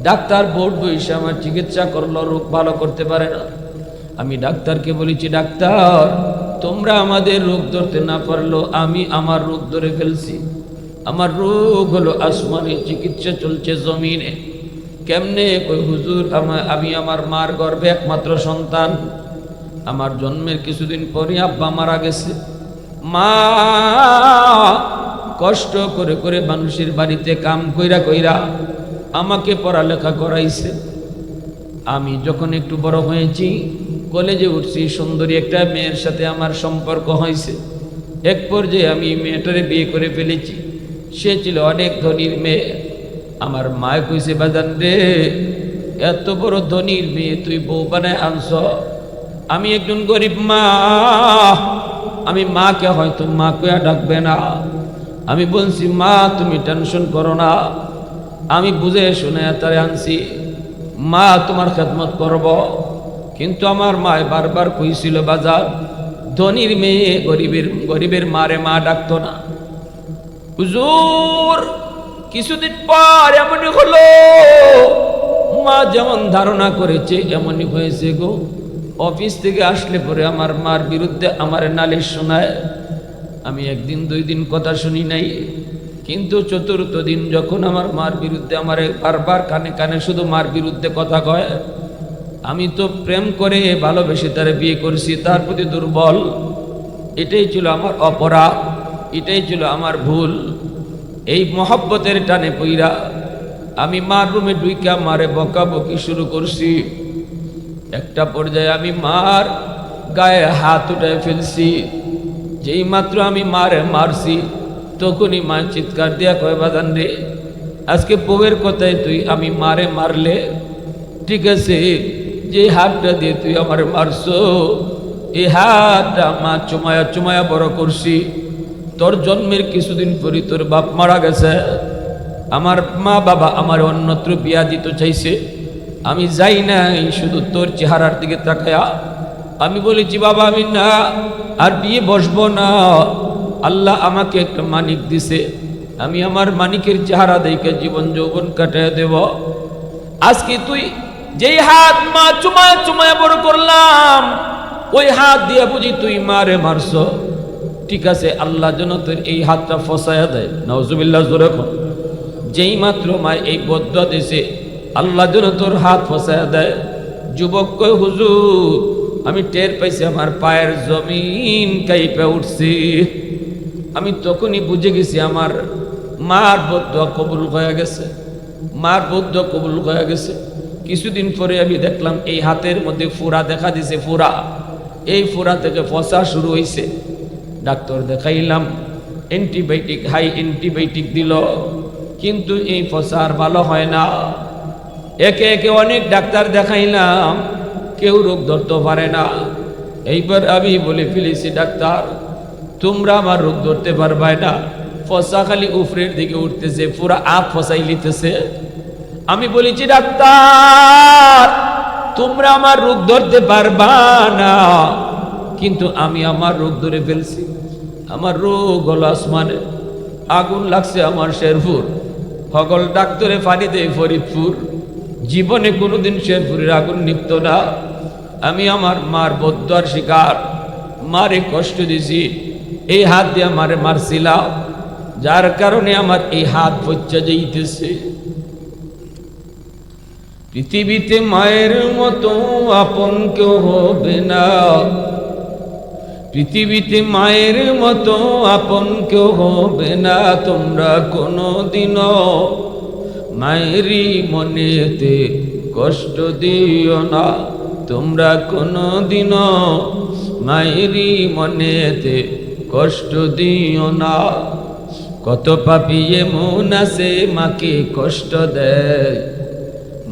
ডাক্তার বোর্ড বসে আমার চিকিৎসা করলো, রোগ ভালো করতে পারে না। আমি ডাক্তারকে বলেছি ডাক্তার তোমরা আমাদের রোগ ধরতে না পারলো, আমি আমার রোগ ধরে ফেলছি। আমার রোগ হলো আসমানে, চিকিৎসা চলছে জমিনে। কেমনে? কই হুজুর আমি আমার মার গর্ভে একমাত্র সন্তান। আমার জন্মের কিছুদিন পরে আব্বা মারা গেছে। মা কষ্ট করে করে মানুষের বাড়িতে কাম কইরা কইরা আমাকে পড়ালেখা করাইছে। আমি যখন একটু বড় হয়েছি, কলেজে উঠছি, সুন্দরী একটা মেয়ের সাথে আমার সম্পর্ক হয়েছে। এক পর্যায়ে আমি মেয়েটারে বিয়ে করে ফেলেছি। সে ছিল অনেক ধনীর মেয়ে। আমার মায় কইছে বাজান রে, এত বড় ধনীর মেয়ে তুই বউ বানায় আনছ। আমি একজন গরিব মা, আমি মাকে হয়তো মা কয়া ডাকবে না। আমি বলছি মা তুমি টেনশন করো না, আমি বুঝে শুনে তারে আনছি, মা তোমার খেদমত করব। কিন্তু আমার মায় বারবার কইছিল, বাজার ধনীর মেয়ে গরিবের মারে মা ডাকতো না। হুজুর কিছুদিন পর এমনই হলো, মা যেমন ধারণা করেছে এমনই হয়েছে গো। অফিস থেকে আসলে পরে আমার মার বিরুদ্ধে আমার নালিশ শোনায়। আমি একদিন দুই দিন কথা শুনি নাই, কিন্তু চতুর্থ দিন যখন আমার মার বিরুদ্ধে আমার বারবার কানে কানে শুধু মার বিরুদ্ধে কথা কয়। আমি তো প্রেম করে ভালোবেসে তারে বিয়ে করেছি, তার প্রতি দুর্বল। এটাই ছিল আমার অপরাধ, এটাই ছিল আমার ভুল। এই মহব্বতের টানে পইরা আমি মার রুমে ঢুইকা মারে বকাবকি শুরু করছি। একটা পর্যায়ে আমি মার গায়ে হাত উঠায় ফেলছি। যেই মাত্র আমি মারে মারছি তখনই মা চিৎকার দিয়া কয়, বাজান রে আজকে বউয়ের কথায় তুই আমি মারে মারলে ঠিক আছে, যে হাতটা দিয়ে তুই আমার মারছো এই হাতটা মা চুমায়া চুমায়া বড় করছি। তোর জন্মের কিছুদিন পরই তোর বাপ মারা গেছে। আমার মা বাবা আমার অন্যত্র বিয়া দিতে চাইছে, আমি যাই নাই, শুধু তোর চেহারার দিকে তাকায়া আমি বলেছি, বাবা আমি না আর বিয়ে বসবো না। আল্লাহ আমাকে একটা মানিক দিছে, আমি আমার মানিকের চেহারা দেখে জীবন যৌবন কাটায় দেব। আজকে তুই যেই হাত মা চুমায়া চুমায়া বড় করলাম ওই হাত দিয়া বুঝি তুই মারে মারছ। ঠিক আছে, আল্লাহ যেন তোর এই হাতটা ফসায়া দেয়। নাউজুবিল্লাহ জোরে কর। যেই মাত্র মা এই বদদুয়া দিছে, আল্লাহ যেন তোর হাত ফসায়া দেয়। যুবক কয়, হুজুর আমি টের পাইছি আমার পায়ের জমিন কাইপে উঠছি। আমি তখনই বুঝে গেছি আমার মার বদদুয়া কবুল হয়ে গেছে, মার বদদুয়া কবুল হয়ে গেছে। কিছুদিন পরে আমি দেখলাম এই হাতের মধ্যে ফোড়া দেখা দিছে, ফোড়া। এই ফোড়া থেকে ফসা শুরু হয়েছে। ডাক্তার দেখাইলাম, অ্যান্টিবায়োটিক হাই অ্যান্টিবায়োটিক দিল, কিন্তু এই ফসা আর ভালো হয় না। একে একে অনেক ডাক্তার দেখাইলাম, কেউ রোগ ধরতে পারে না। এইবার আমি বলে ফেলেছি, ডাক্তার তোমরা আমার রোগ ধরতে পারবে না। ফসা খালি উপরের দিকে উঠতেছে, পুরা আপ ফসাই লিতেছে। আমি বলেছি, ডাক্তার তোমরা আমার রোগ ধরতে পারবা না, কিন্তু আমি আমার রোগ ধরে ফেলছি। আমার রোগ হলো আসমানে, আগুন লাগছে আমার শেরপুর, হগল ডাক্তারে ফানি দেয় ফরিদপুর। জীবনে কোনোদিন শেরপুরের আগুন নিভত না। আমি আমার মার বদদুয়ার শিকার, মারে কষ্ট দিছি, এই হাত দিয়ে মারে মারছিলাম, যার কারণে আমার এই হাত পচা যাইতেছে। পৃথিবীতে মায়ের মতো আপন কেউ হবে না, পৃথিবীতে মায়ের মতো আপন কেউ হবে না। তোমরা কোনোদিনও মায়েরই মনেতে কষ্ট দিও না, তোমরা কোনোদিনও মায়েরই মনেতে কষ্ট দিও না। কত পাপী এমন আছে মাকে কষ্ট দেয়,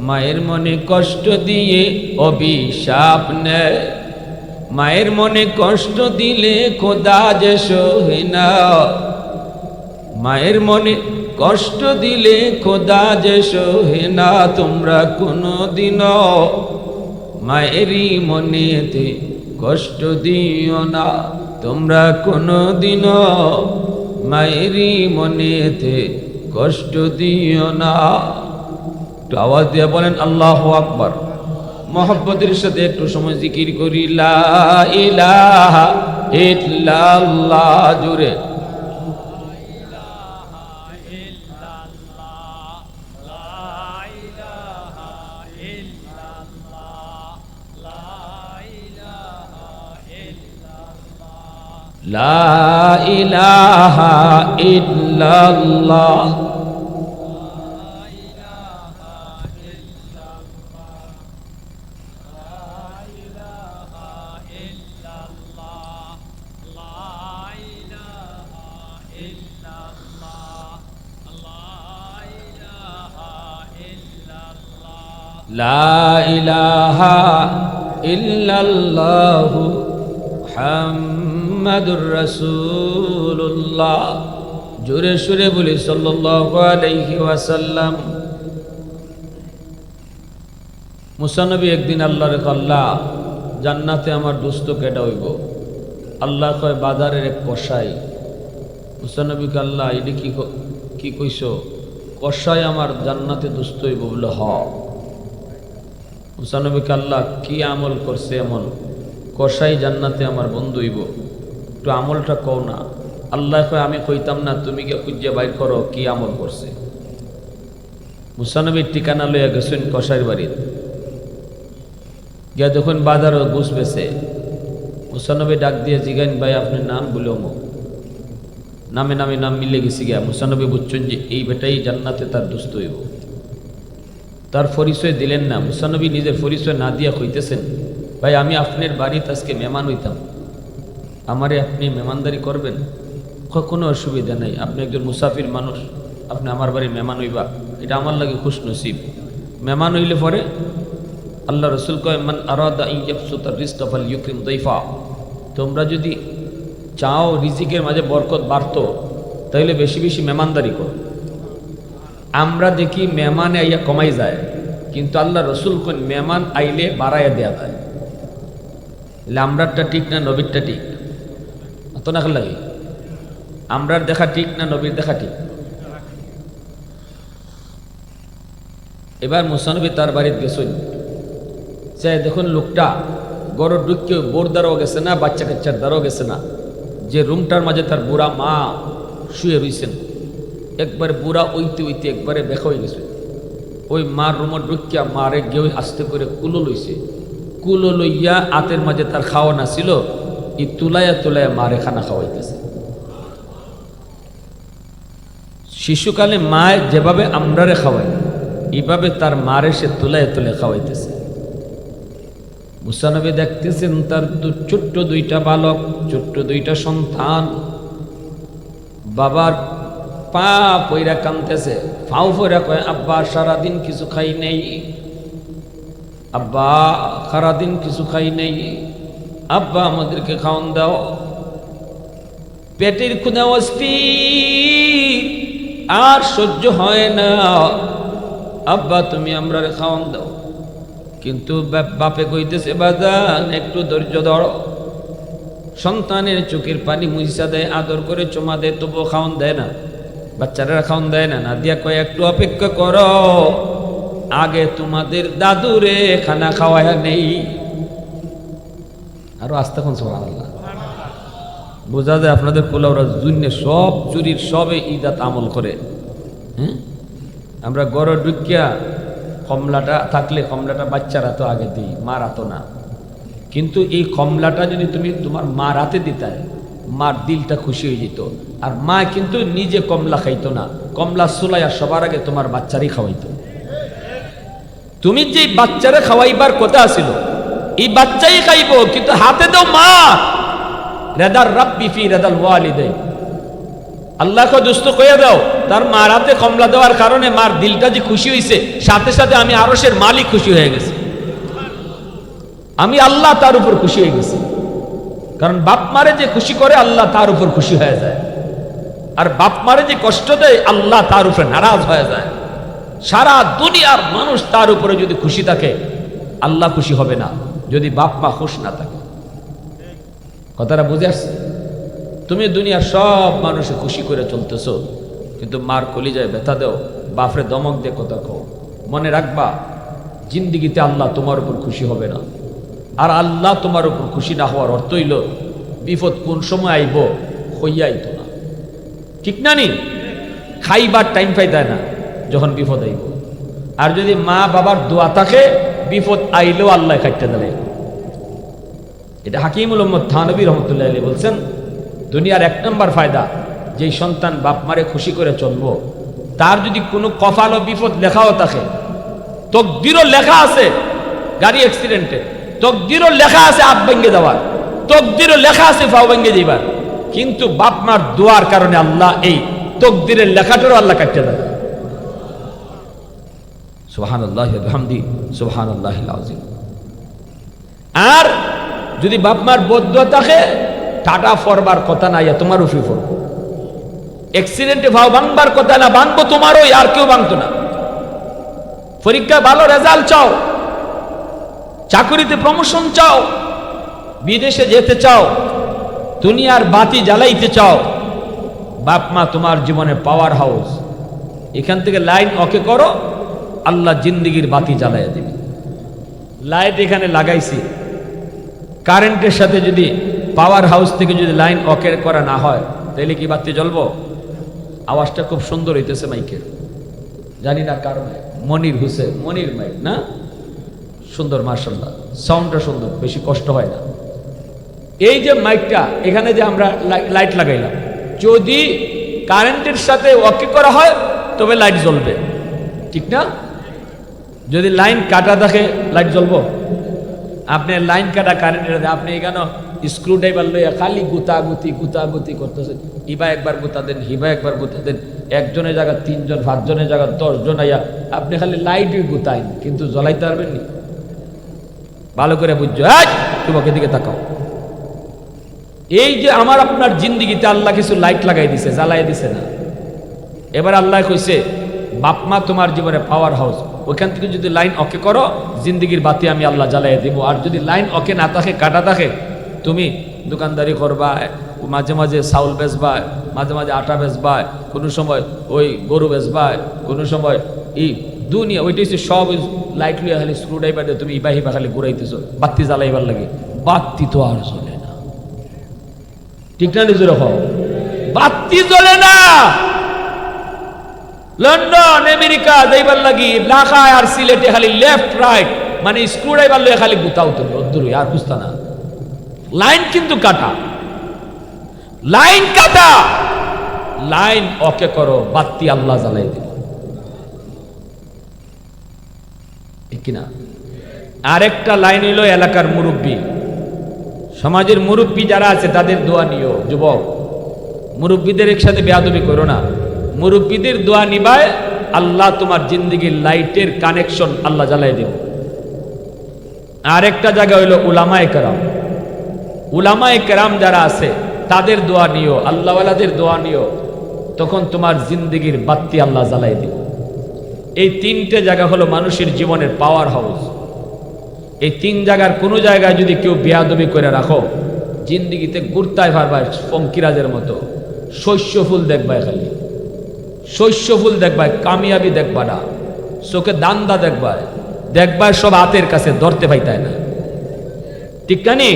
মায়ের মনে কষ্ট দিয়ে অভিশাপ নেয়। মায়ের মনে কষ্ট দিলে খোদা যে সহে না, মায়ের মনে কষ্ট দিলে খোদা যে সহে না। তোমরা কোনোদিনও মায়েরই মনেতে কষ্ট দিও না, তোমরা কোনোদিনও মায়েরই মনেতে কষ্ট দিও না। একটু আওয়াজ দিয়ে বলেন আল্লাহু আকবার। মহব্বতের সাথে একটু সময় জিকির করি, লা ইলাহা ইল্লাল্লাহ জুড়ে। লা ইলাহা ইল্লাল্লাহ। লা ইলাহা ইল্লাল্লাহু মুহাম্মাদুর রাসূলুল্লাহ। জোরে সুরে বলি সাল্লাল্লাহু আলাইহি ওয়াসাল্লাম। মুসা নবী একদিন আল্লাহরে আল্লাহ জান্নাতে আমার দোস্ত কেডা হইব? আল্লাহ কয় বাজারের এক কসাই। মুসা নবীকে আল্লাহ এটা কি কইস? কসাই আমার জান্নাতে দোস্ত হইব বলে হ। মুসা নবীকে আল্লাহ কি আমল করছে এমন কসাই জান্নাতে আমার বন্ধু হইব? একটু আমলটা কও না। আল্লাহ কয় আমি কইতাম না, তুমি কে খুঁজে বাইর করো কি আমল করছে। মুসা নবীর ঠিকানা লইয়া গেছেন কসাইয়ের বাড়ির। গিয়া যখন বাজারও ঘুষ বেছে, মুসা নবী ডাক দিয়ে জিগাইন ভাই আপনার নাম বলে অমুক। নামে নাম মিলে গেছি গিয়া। মুসা নবী বুঝছেন যে এই বেটাই জান্নাতে তার দোস্ত হইব। তার পরিচয় দিলেন না। মুসা নবী নিজের পরিচয় না দিয়া কইতেছেন ভাই আমি আপনার বাড়িতে আজকে মেহমান হইতাম, আমারে আপনি মেহমানদারি করবেন? কোনো অসুবিধা নেই, আপনি একজন মুসাফির মানুষ, আপনি আমার বাড়ি মেহমান হইবা, এটা আমার লাগে খুশ নসিব। মেহমান হইলে পরে আল্লাহ রসুল কয় মান আরাদা আন ইয়াবসুতা রিজকা ফালইউকরিম দাইফা, তোমরা যদি চাও রিজিকের মাঝে বরকত বাড়তো তাহলে বেশি বেশি মেহমানদারি করো। আমরা দেখি মেহমানে আইয়া কমাই যায়, কিন্তু আল্লাহ রসুল কোন মেহমান আইলে বাড়াইয়া দেয়া যায়। আমরারটা ঠিক না নবীরটা ঠিক? অত না লাগে আমরার দেখা ঠিক না নবীর দেখা ঠিক? এবার মুসা নবী তার বাড়িতে গেছেন। সে দেখুন লোকটা গরুর ঢুকিয়ে বোর দ্বারাও গেছে না, বাচ্চা কাচ্চার দ্বারাও গেছে না, যে রুমটার মাঝে তার বুড়া মা শুয়ে রয়েছেন। একবারে বুড়া ওইতে একবারে দেখা হয়ে গেছে। ওই মার রুমর ঢুকিয়া মারে গিয়ে আস্তে করে কুলো লইছে। কুলো লইয়া আতের মাঝে তার খাওয়া না ছিল, এই তুলাইয়া মারে খানা খাওয়াইতেছে। শিশুকালে মায় যেভাবে আমরারে খাওয়াই, এইভাবে তার মারে সে তুলাইয়া খাওয়াইতেছে। মুসা নবী দেখতেছেন তার ছোট্ট দুইটা বালক, ছোট্ট দুইটা সন্তান বাবার পা পইরা কাঁদতেছে, ফাউ পইরা কয় আব্বা সারাদিন কিছু খাই নেই, আব্বা সারাদিন কিছু খাই নেই, আব্বা আমাদেরকে খাওয়ান দাও। পেটের ক্ষুধা অস্থির, আর সহ্য হয় না, আব্বা তুমি আমরা খাওয়ান দাও। কিন্তু বাপে কইতেছে বাজান একটু ধৈর্য ধরো। সন্তানের চোখের পানি মুইসা দেয়, আদর করে চুমা দেয়, তবুও খাওয়ান দেয় না, বাচ্চারা খাওয়ান দেয় না। না দিয়া কয় একটু অপেক্ষা করো, আগে তোমাদের দাদুরে খানা খাওয়ায় নেই। আরো আস্তে কোন সুবহানাল্লাহ। বোঝা যায় আপনাদের পোলাওরা জুন্নে সব চুরির সবে ইদাত আমল করে। আমরা গড় ঢুকিয়া কমলাটা থাকলে কমলাটা বাচ্চারা তো আগে দিই, মারা তো না। কিন্তু এই কমলাটা যদি তুমি তোমার মা রাতে দিতে, মার দিলটা খুশি হয়ে যেত। আর মা কিন্তু নিজে কমলা খাইতো না, কমলা সুলাইয়া সবার আগে তোমার বাচ্চারই খাওয়াইতো। তুমি যে বাচ্চারা খাওয়াইবার কথা ছিল, এই বাচ্চাই খাইব, কিন্তু হাতে দাও মা। রেদার রাব্বি ফি রেদাল ওয়ালিদাইন, আল্লাহকে দুস্থ কইয়া দাও। তার মার হাতে কমলা দেওয়ার কারণে মার দিলটা যে খুশি হয়েছে, সাথে সাথে আমি আরশের মালিক খুশি হয়ে গেছি, আমি আল্লাহ তার উপর খুশি হয়ে গেছি। কারণ বাপ মারে যে খুশি করে আল্লাহ তার উপর খুশি হয়ে যায়, আর বাপ মারে যে কষ্ট দেয় আল্লাহ তার উপরে নারাজ হয়ে যায়। সারা দুনিয়ার মানুষ তার উপরে যদি খুশি থাকে, আল্লাহ খুশি হবে না যদি বাপ মা খুশ না থাকে। কথাটা বুঝে আসছে? তুমি দুনিয়ার সব মানুষে খুশি করে চলতেছো, কিন্তু মার কলিজায় ব্যথা দেও, বাপরে দমক দিয়ে কথা কও। মনে রাখবা জিন্দিগিতে আল্লাহ তোমার উপর খুশি হবে না। আর আল্লাহ তোমার উপর খুশি না হওয়ার অর্থ হইল বিপদ কোন সময় আইব হইয়াইতো না। ঠিক না নি? খাইবার টাইম পাইতায় না যখন বিপদ আইব। আর যদি মা বাবার দোয়া থাকে, বিপদ আইলেও আল্লাহ খাইতে দেয়। এটা হাকিমুল উম্মত থানবী রহমতুল্লাহ আলাইহি বলছেন, দুনিয়ার 1 নম্বর ফায়দা, যেই সন্তান বাপ মারে খুশি করে চলবো, তার যদি কোনো কপাল ও বিপদ লেখাও থাকে, তকদিরও লেখা আছে গাড়ি অ্যাক্সিডেন্টে, তকদিরও লেখা আছে হাত ভেঙে যাওয়ার, তকদিরও লেখা আছে পাও ভেঙে যাইবার, কিন্তু বাপ মার দোয়ার কারণে আল্লাহ এই তকদিরের লেখাটারও আল্লাহ কাটতে দেয়। সুবহানাল্লাহি ওয়া বিহামদি সুবহানাল্লাহিল আযীম। আর যদি বাপ মার বদদোয়া থাকে, টাটা ফরবার কথা না, তোমার উপরে ফরবো। অ্যাক্সিডেন্টে ভাও ভাঙবার কথা না, ভাঙবো তোমারও, আর কেউ ভাঙতো না। পরীক্ষা ভালো রেজাল্ট চাও, চাকরিতে প্রমোশন চাও, বিদেশে যেতে চাও, দুনিয়ার বাতি জ্বালাইতে চাও, বাপ মা তোমার জীবনে পাওয়ার হাউস, এখান থেকে লাইন ওকে করো, আল্লাহ জিন্দিগির বাতি জ্বালাইয়া দিবে। লাইট এখানে লাগাইছি, কারেন্টের সাথে যদি পাওয়ার হাউস থেকে যদি লাইন ওকে করা না হয় তাহলে কি বাতি জ্বলবো? আওয়াজটা খুব সুন্দর হইতেছে মাইকের, জানি না কার মাইক, মনির হুসেন, মনির মাইক না? সুন্দর, মাশাআল্লাহ, সাউন্ডটা সুন্দর, বেশি কষ্ট হয় না। এই যে মাইকটা এখানে যে আমরা লাইট লাগাইলাম, যদি কারেন্টের সাথে ওকে করা হয় তবে লাইট জ্বলবে, ঠিক না? যদি লাইন কাটা থাকে লাইট জ্বলবো? আপনি লাইন কাটা কারেন্টের, আপনি এখানে স্ক্রু ড্রাইভার লইয়া খালি গুতাগুতি করতেছেন, ইবা একবার গুতা দেন, হিবা একবার গুতা দেন, একজনের জায়গা 3 জন, 5 জনের জায়গা 10 জন আইয়া আপনি খালি লাইটই গুতাইন, কিন্তু জ্বলাইতে পারবেন নি? ভালো করে বুঝছো, তোমাকে দিকে তাকাও। এই যে আমার আপনার জিন্দিগিতে আল্লাহ কিছু লাইট লাগাই দিছে, জ্বালাই দিছে না। এবার আল্লাহ কইছে বাপ মা তোমার জীবনে পাওয়ার হাউস, ওইখান থেকে যদি লাইন ওকে করো জিন্দিগির বাতি আমি আল্লাহ জ্বালাই দিব। আর যদি লাইন ওকে না থাকে, কাটা থাকে, তুমি দোকানদারি করবা, মাঝে মাঝে চাউল বেচবা, মাঝে মাঝে আটা বেচবা, কোনো সময় ওই গরু বেচবা, কোনো সময় এই দুনিয়া ওইটা হচ্ছে সব লাইট লইয়া খালি স্ক্রু ড্রাইভার দিয়ে তুমি ইবা হিবা খালি ঘুরাইতেছো, বাতি জ্বালাইবার লাগে। বাতি তো আর জ্বলে না, ঠিক না? নিজের বাতি জ্বলে না। লন্ডন আমেরিকা যাইবার লাগি ঢাকায় আর সিলেটে খালি লেফট রাইট মানে স্ক্রু ড্রাইভার লইয়া খালি গুতাও তো দূরে, আর বুঝতা না। লাইন কিন্তু কাটা, লাইন কাটা, লাইন ওকে করো, বাতি আল্লাহ জ্বালাই দিল, ঠিক কিনা? আরেকটা লাইন হইল এলাকার মুরব্বী, সমাজের মুরব্বী যারা আছে তাদের দোয়া নিও। যুবক, মুরব্বীদের একসাথে বেয়াদবি করো না, মুরব্বীদের দোয়া নিবায় আল্লাহ তোমার জিন্দিগির লাইটের কানেকশন আল্লাহ জ্বালাই দেব। আরেকটা জায়গা হইল উলামায়ে কেরাম, উলামায়ে কেরাম যারা আছে তাদের দোয়া নিও, আল্লাহওয়ালাদের দোয়া নিও, তখন তোমার জিন্দিগির বাতি আল্লাহ জ্বালাই দেব। এই 3টে জায়গা হলো মানুষের জীবনের পাওয়ার হাউস। এই 3 জায়গার কোনো জায়গায় যদি কেউ বেয়াদবি করে রাখো, জিন্দিগিতে ঘুরতায় পারবা ফঙ্কিরাজের মতো, শস্য ফুল দেখবায়, খালি শস্য ফুল দেখবায়, কামিয়াবি দেখবা না, চোখে দান্দা দেখবায়, দেখবায় সব হাতের কাছে, ধরতে পাইতায় না, ঠিক কানি?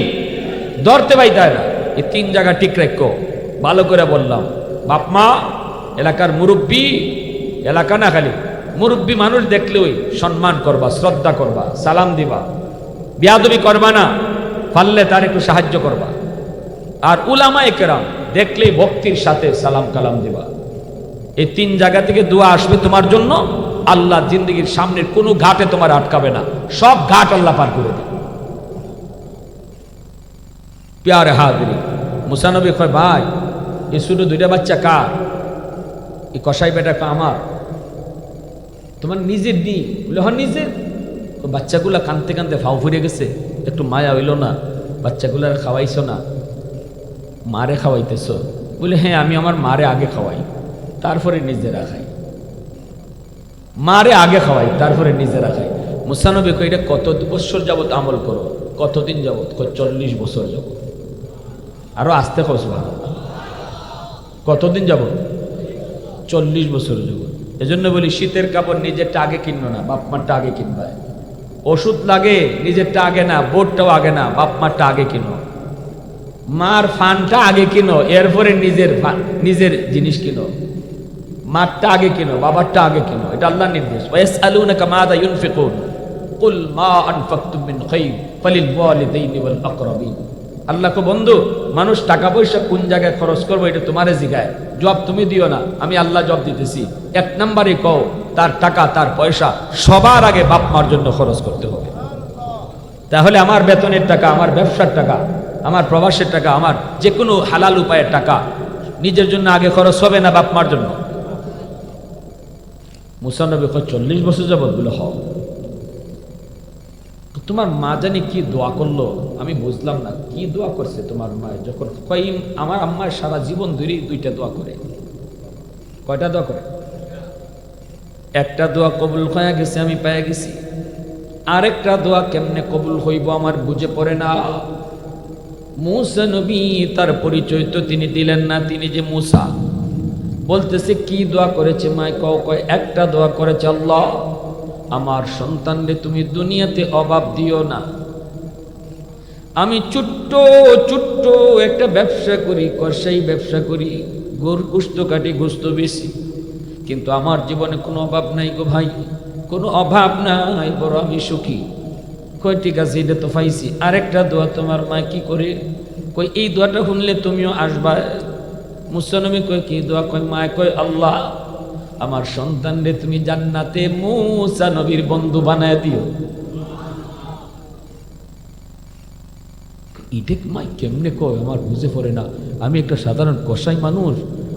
ধরতে পাইতায় না। এই 3 জায়গা ঠিক রাখো, ভালো করে বললাম। বাপ মা, এলাকার মুরব্বী, এলাকা না খালি মুরব্বী মানুষ দেখলেই সম্মান করবা, শ্রদ্ধা করবা, সালাম দিবা, বেয়াদবি করবা না, পারলে তার একটু সাহায্য করবা। আর উলামায়ে কেরাম দেখলেই ভক্তির সাথে সালাম কালাম দিবা। এই 3 জায়গা থেকে দোয়া আসবে তোমার জন্য, আল্লাহ জিন্দিগির সামনের কোনো ঘাটে তোমার আটকাবে না, সব ঘাট আল্লাহ পার করে দেবে। প্যারে হাজিরি, মুসা নবী কয়, ভাই এই ছোট 2টা বাচ্চা কার? এই কসাই বেটা আমার। তোমার নিজের নি? বলে হ্যাঁ নিজের। বাচ্চাগুলা কানতে কানতে ফাও ফুরে গেছে, একটু মায়া হইল না? বাচ্চাগুলার খাওয়াইছো না? মারে খাওয়াইতেছ? বলে হ্যাঁ, আমি আমার মারে আগে খাওয়াই, তারপরে নিজেরা খাই। মারে আগে খাওয়াই, তারপরে নিজেরা খাই। মুসা নবী কয়, এটা কত বছর যাবত আমল করো? কতদিন যাবত? 40 বছর যাবত। আরো আসতে কস, কতদিন যাবত? 40 বছর যাবত। এজন্য বলি শীতের কাপড় নিজেরটা আগে কিনবো না, বাপ মারটা আগে কিনবা। ওষুধ লাগে নিজেরটা আগে না, বোর্ডটাও আগে না, বাপ মারটা আগে কিনো। মার ফানটা আগে কিনো, এরপরে নিজের জিনিস কিনো। মারটা আগে কিনো, বাবারটা আগে কিনো, এটা আল্লাহর নির্দেশ। ওয়াসআলুনাকা মাযা ইউনফিকুন কুল মা আনফাকতুম মিন খায়র ফালিল ওয়ালিদাইনি ওয়াল আকরাবিন। আল্লাহ কো, বন্ধু, মানুষ টাকা পয়সা কোন জায়গায় খরচ করবো এটা তোমারে জিগায়, জবাব তুমি দিও না, আমি আল্লাহ জবাব দিতেছি। 1 নম্বরে কও, তার টাকা তার পয়সা সবার আগে বাপ মার জন্য খরচ করতে হবে। তাহলে আমার বেতনের টাকা, আমার ব্যবসার টাকা, আমার প্রবাসের টাকা, আমার যে কোনো হালাল উপায়ের টাকা নিজের জন্য আগে খরচ হবে না বাপ মার জন্য? মুসা নবী কয়, 40 বছর যাবত? বলে হ। তোমার মা জানি কি দোয়া করলো, আমি বুঝলাম না কি দোয়া করছে তোমার মা। যখন কই আমার আম্মার সারা জীবন ধরে 2টা দোয়া করে। কয়টা দোয়া করে? একটা দোয়া কবুল হয়ে গেছে, আমি পেয়ে গেছি। আরেকটা দোয়া কেমনে কবুল হইব আমার বুঝে পড়ে না। মূসা নবী তার পরিচয় তো তিনি দিলেন না, তিনি যে মূসা। বলতেছে কি দোয়া করেছে মায় কয় একটা দোয়া করেছে, আল্লাহ আমার সন্তানরে তুমি দুনিয়াতে অভাব দিও না। আমি ছোট্ট ছোট্ট একটা ব্যবসা করি, কষাই ব্যবসা করি, গরু গোস্ত কাটি, গোস্ত বেশি, কিন্তু আমার জীবনে কোনো অভাব নাই গো ভাই, কোনো অভাব নাই, বড় আমি সুখী। কয় ঠিক আছে, এটা তো পাইছি, আরেকটা দোয়া তোমার মা কি করে? কই এই দোয়াটা শুনলে তুমিও আসবা। মুসা নবী কয় কি দোয়া? কয় মা কয় আল্লাহ আমার সন্তানরে তুমি জান্নাতে মূসা নবীর বন্ধু বানায় দিও। ইটা মা কেমনে কয় আমার বুঝে পড়ে না। আমি একটা সাধারণ কসাই মানুষ,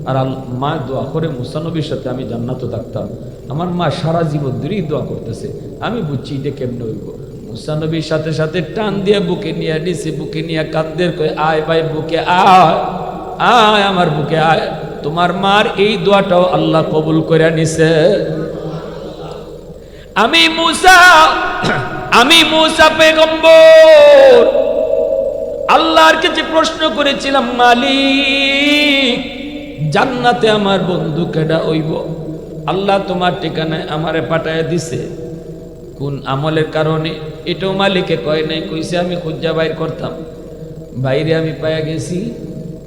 আর মা দোয়া করে মূসা নবীর সাথে আমি জান্নাতে থাকতাম। আমার মা সারা জীবন ধরেই দোয়া করতেছে, আমি বুঝছি এটা কেমনে হইব। মূসা নবীর সাথে সাথে টান দিয়ে বুকে নিয়ে দিছে, বুকে নিয়ে কাঁদদের কয় আয় ভাই বুকে আয়, আয় আমার বুকে আয়। তোমার মার এই দোয়াটাও আল্লাহ কবুল করে নিছে। আমি মূসা পয়গম্বর আল্লাহর কাছে প্রশ্ন করেছিলাম, মালিক জান্নাতে আমার বন্ধু কেডা হইব? আল্লাহ তোমার ঠিকানায় আমারে পাঠায় দিছে। কোন আমলের কারণে? এটাও মালিকে কয় নাই, কইছে আমি খুঁজা বাইর করতাম, বাইরে আমি পাইয়া গেছি।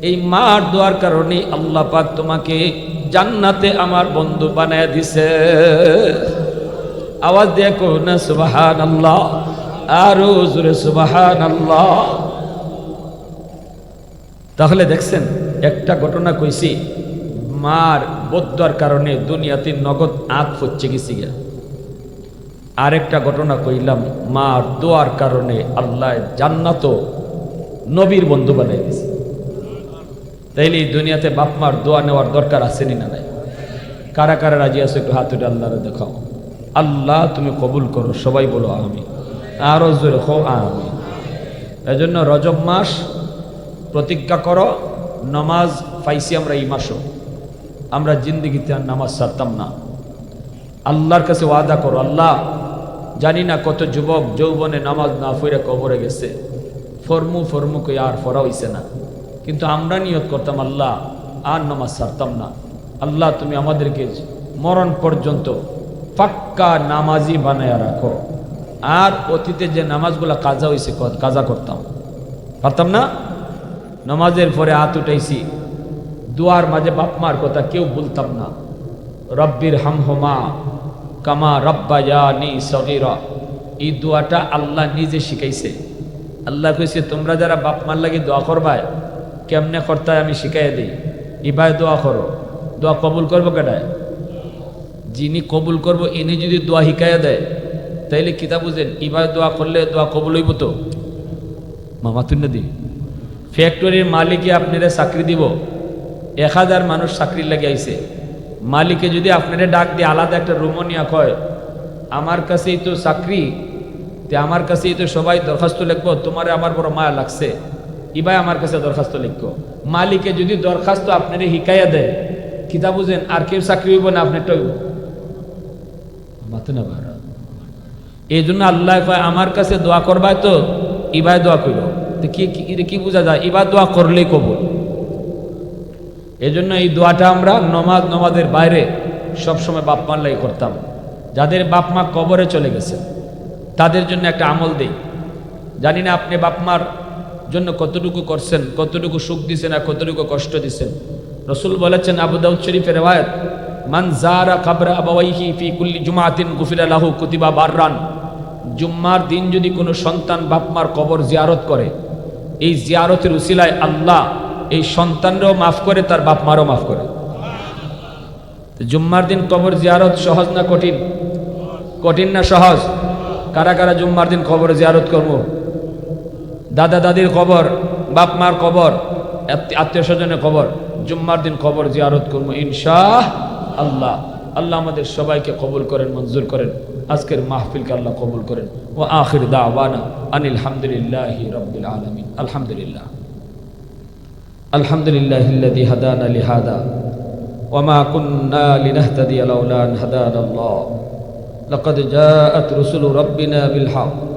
এই মার দোয়ার কারণে আল্লাহ পাক তোমাকে জান্নাতে আমার বন্ধু বানায় দিছে। আওয়াজ দিয়ে কো না সুবহানাল্লাহ, আরো জোরে সুবহানাল্লাহ। তাহলে দেখছেন একটা ঘটনা কইছি, মার বদুয়ার কারণে দুনিয়াতে নগদ আঁত হচ্ছে গেছি গা। আরেকটা ঘটনা কইলাম, মার দোয়ার কারণে আল্লাহ জান্নাত নবীর বন্ধু বানাই দিয়েছে। তাইলে এই দুনিয়াতে বাপ মার দোয়া নেওয়ার দরকার আসেনি না নাই? কারা কারা রাজি আছে একটু হাত উঠে আল্লাহরে দেখাও। আল্লাহ তুমি কবুল করো, সবাই বলো আমি, আরো জোরে হো আমি। এই জন্য রজব মাস প্রতিজ্ঞা করো, নামাজ পাইছি আমরা এই মাসও, আমরা জিন্দিগিতে আর নামাজ ছাড়তাম না। আল্লাহর কাছে ওয়াদা করো, আল্লাহ জানি না কত যুবক যৌবনে নামাজ না পড়ে কবরে গেছে, ফরমু কই আর পড়া হইছে না, কিন্তু আমরা নিয়ত করতাম আল্লাহ আর নামাজ ছাড়তাম না। আল্লাহ তুমি আমাদেরকে মরণ পর্যন্ত পাক্কা নামাজি বানায়া রাখো। আর অতীতে যে নামাজগুলা কাজা হইছে কাজা করতাম, পারতাম না। নামাজের পরে হাত উঠাইছি, দুয়ার মাঝে বাপ মার কথা কেউ বলতাম না। রব্বির হামহুমা কামা রব্বায়ানি সগীরা, এই দোয়াটা আল্লাহ নিজে শিখাইছে। আল্লাহ কইছে তোমরা যারা বাপ মার লাগে দোয়া করবায়, কেমনে করতে আমি শিখাই দিই। ইবাই দোয়া করো, দোয়া কবুল করবো কেডায়? যিনি কবুল করবো ইনি যদি দোয়া শিখাইয়া দেয়, তাইলে কিতা বুঝেন ইবাই দোয়া করলে দোয়া কবুল হইব তো? মামা তুই দি ফ্যাক্টরির মালিকে আপনারা চাকরি দিব, 1000 মানুষ চাকরি লাগে আইছে, মালিকে যদি আপনারা ডাক দিয়ে আলাদা একটা রুমনিয়া কয় আমার কাছেই তো চাকরি, আমার কাছেই তো সবাই দরখাস্ত লিখবো, তোমারে আমার বড় মায়া লাগছে, ইবাই আমার কাছে দরখাস্ত লিখবো। মালিকে যদি দরখাস্ত আপনারা শিখাইয়া দেয়, কিতা বুঝেন আর কেউ চাকরি হইব না, আপনারটা হইব। মাথা না ভাড়া। এই জন্য আল্লাহ কয় আমার কাছে দোয়া করবাই তো ইবাই দোয়া করো। কি বোঝা যায়? ইবা দোয়া করলেই কবুল। এই জন্য এই দোয়াটা আমরা নমাজের বাইরে সবসময় বাপ মার লাগে করতাম। যাদের বাপ মা কবরে চলে গেছে তাদের জন্য একটা আমল দেই। জানি না আপনি বাপ মার জন্য কতটুকু করছেন, কতটুকু সুখ দিছেন আর কতটুকু কষ্ট দিছেন। রসুল বলেছেন, আবু দাউদ শরীফের রিওয়ায়াত, মান যারা কবর আবাওয়াইহি ফি কুল্লি জুমাতিন গুফিরা লাহু কুতিবা বাররান। জুম্মার দিন যদি কোনো সন্তান বাপ মার কবর জিয়ারত করে, এই জিয়ারতের উসিলায় আল্লাহ এই সন্তানরাও মাফ করে, তার বাপ মারও মাফ করে। জুম্মার দিন কবর জিয়ারত সহজ না কঠিন? কঠিন না সহজ? কারা কারা জুম্মার দিন কবর জিয়ারত করবো? দাদা দাদির কবর, বাপ মার কবর, আত্মীয় স্বজনের কবর, জুম্মার দিন কবর জিয়ারত করবো ইনশাআল্লাহ। আল্লাহ আমাদের সবাইকে কবুল করেন, মঞ্জুর করেন। আজকের মাহফিলকে আল্লাহ কবুল করেন। ও আখির দাওয়ানা আনিল হামদুলিল্লাহি রাব্বিল আলামিন। আলহামদুলিল্লাহ, আলহামদুলিল্লাহিল্লাযী হাদানা লিহাদা ওয়া মা কুন্না লিনাহতাদিয়া লাউলা আন হাদানাল্লাহ লাকাদ জাআত রুসুলু রাব্বিনা বিল হক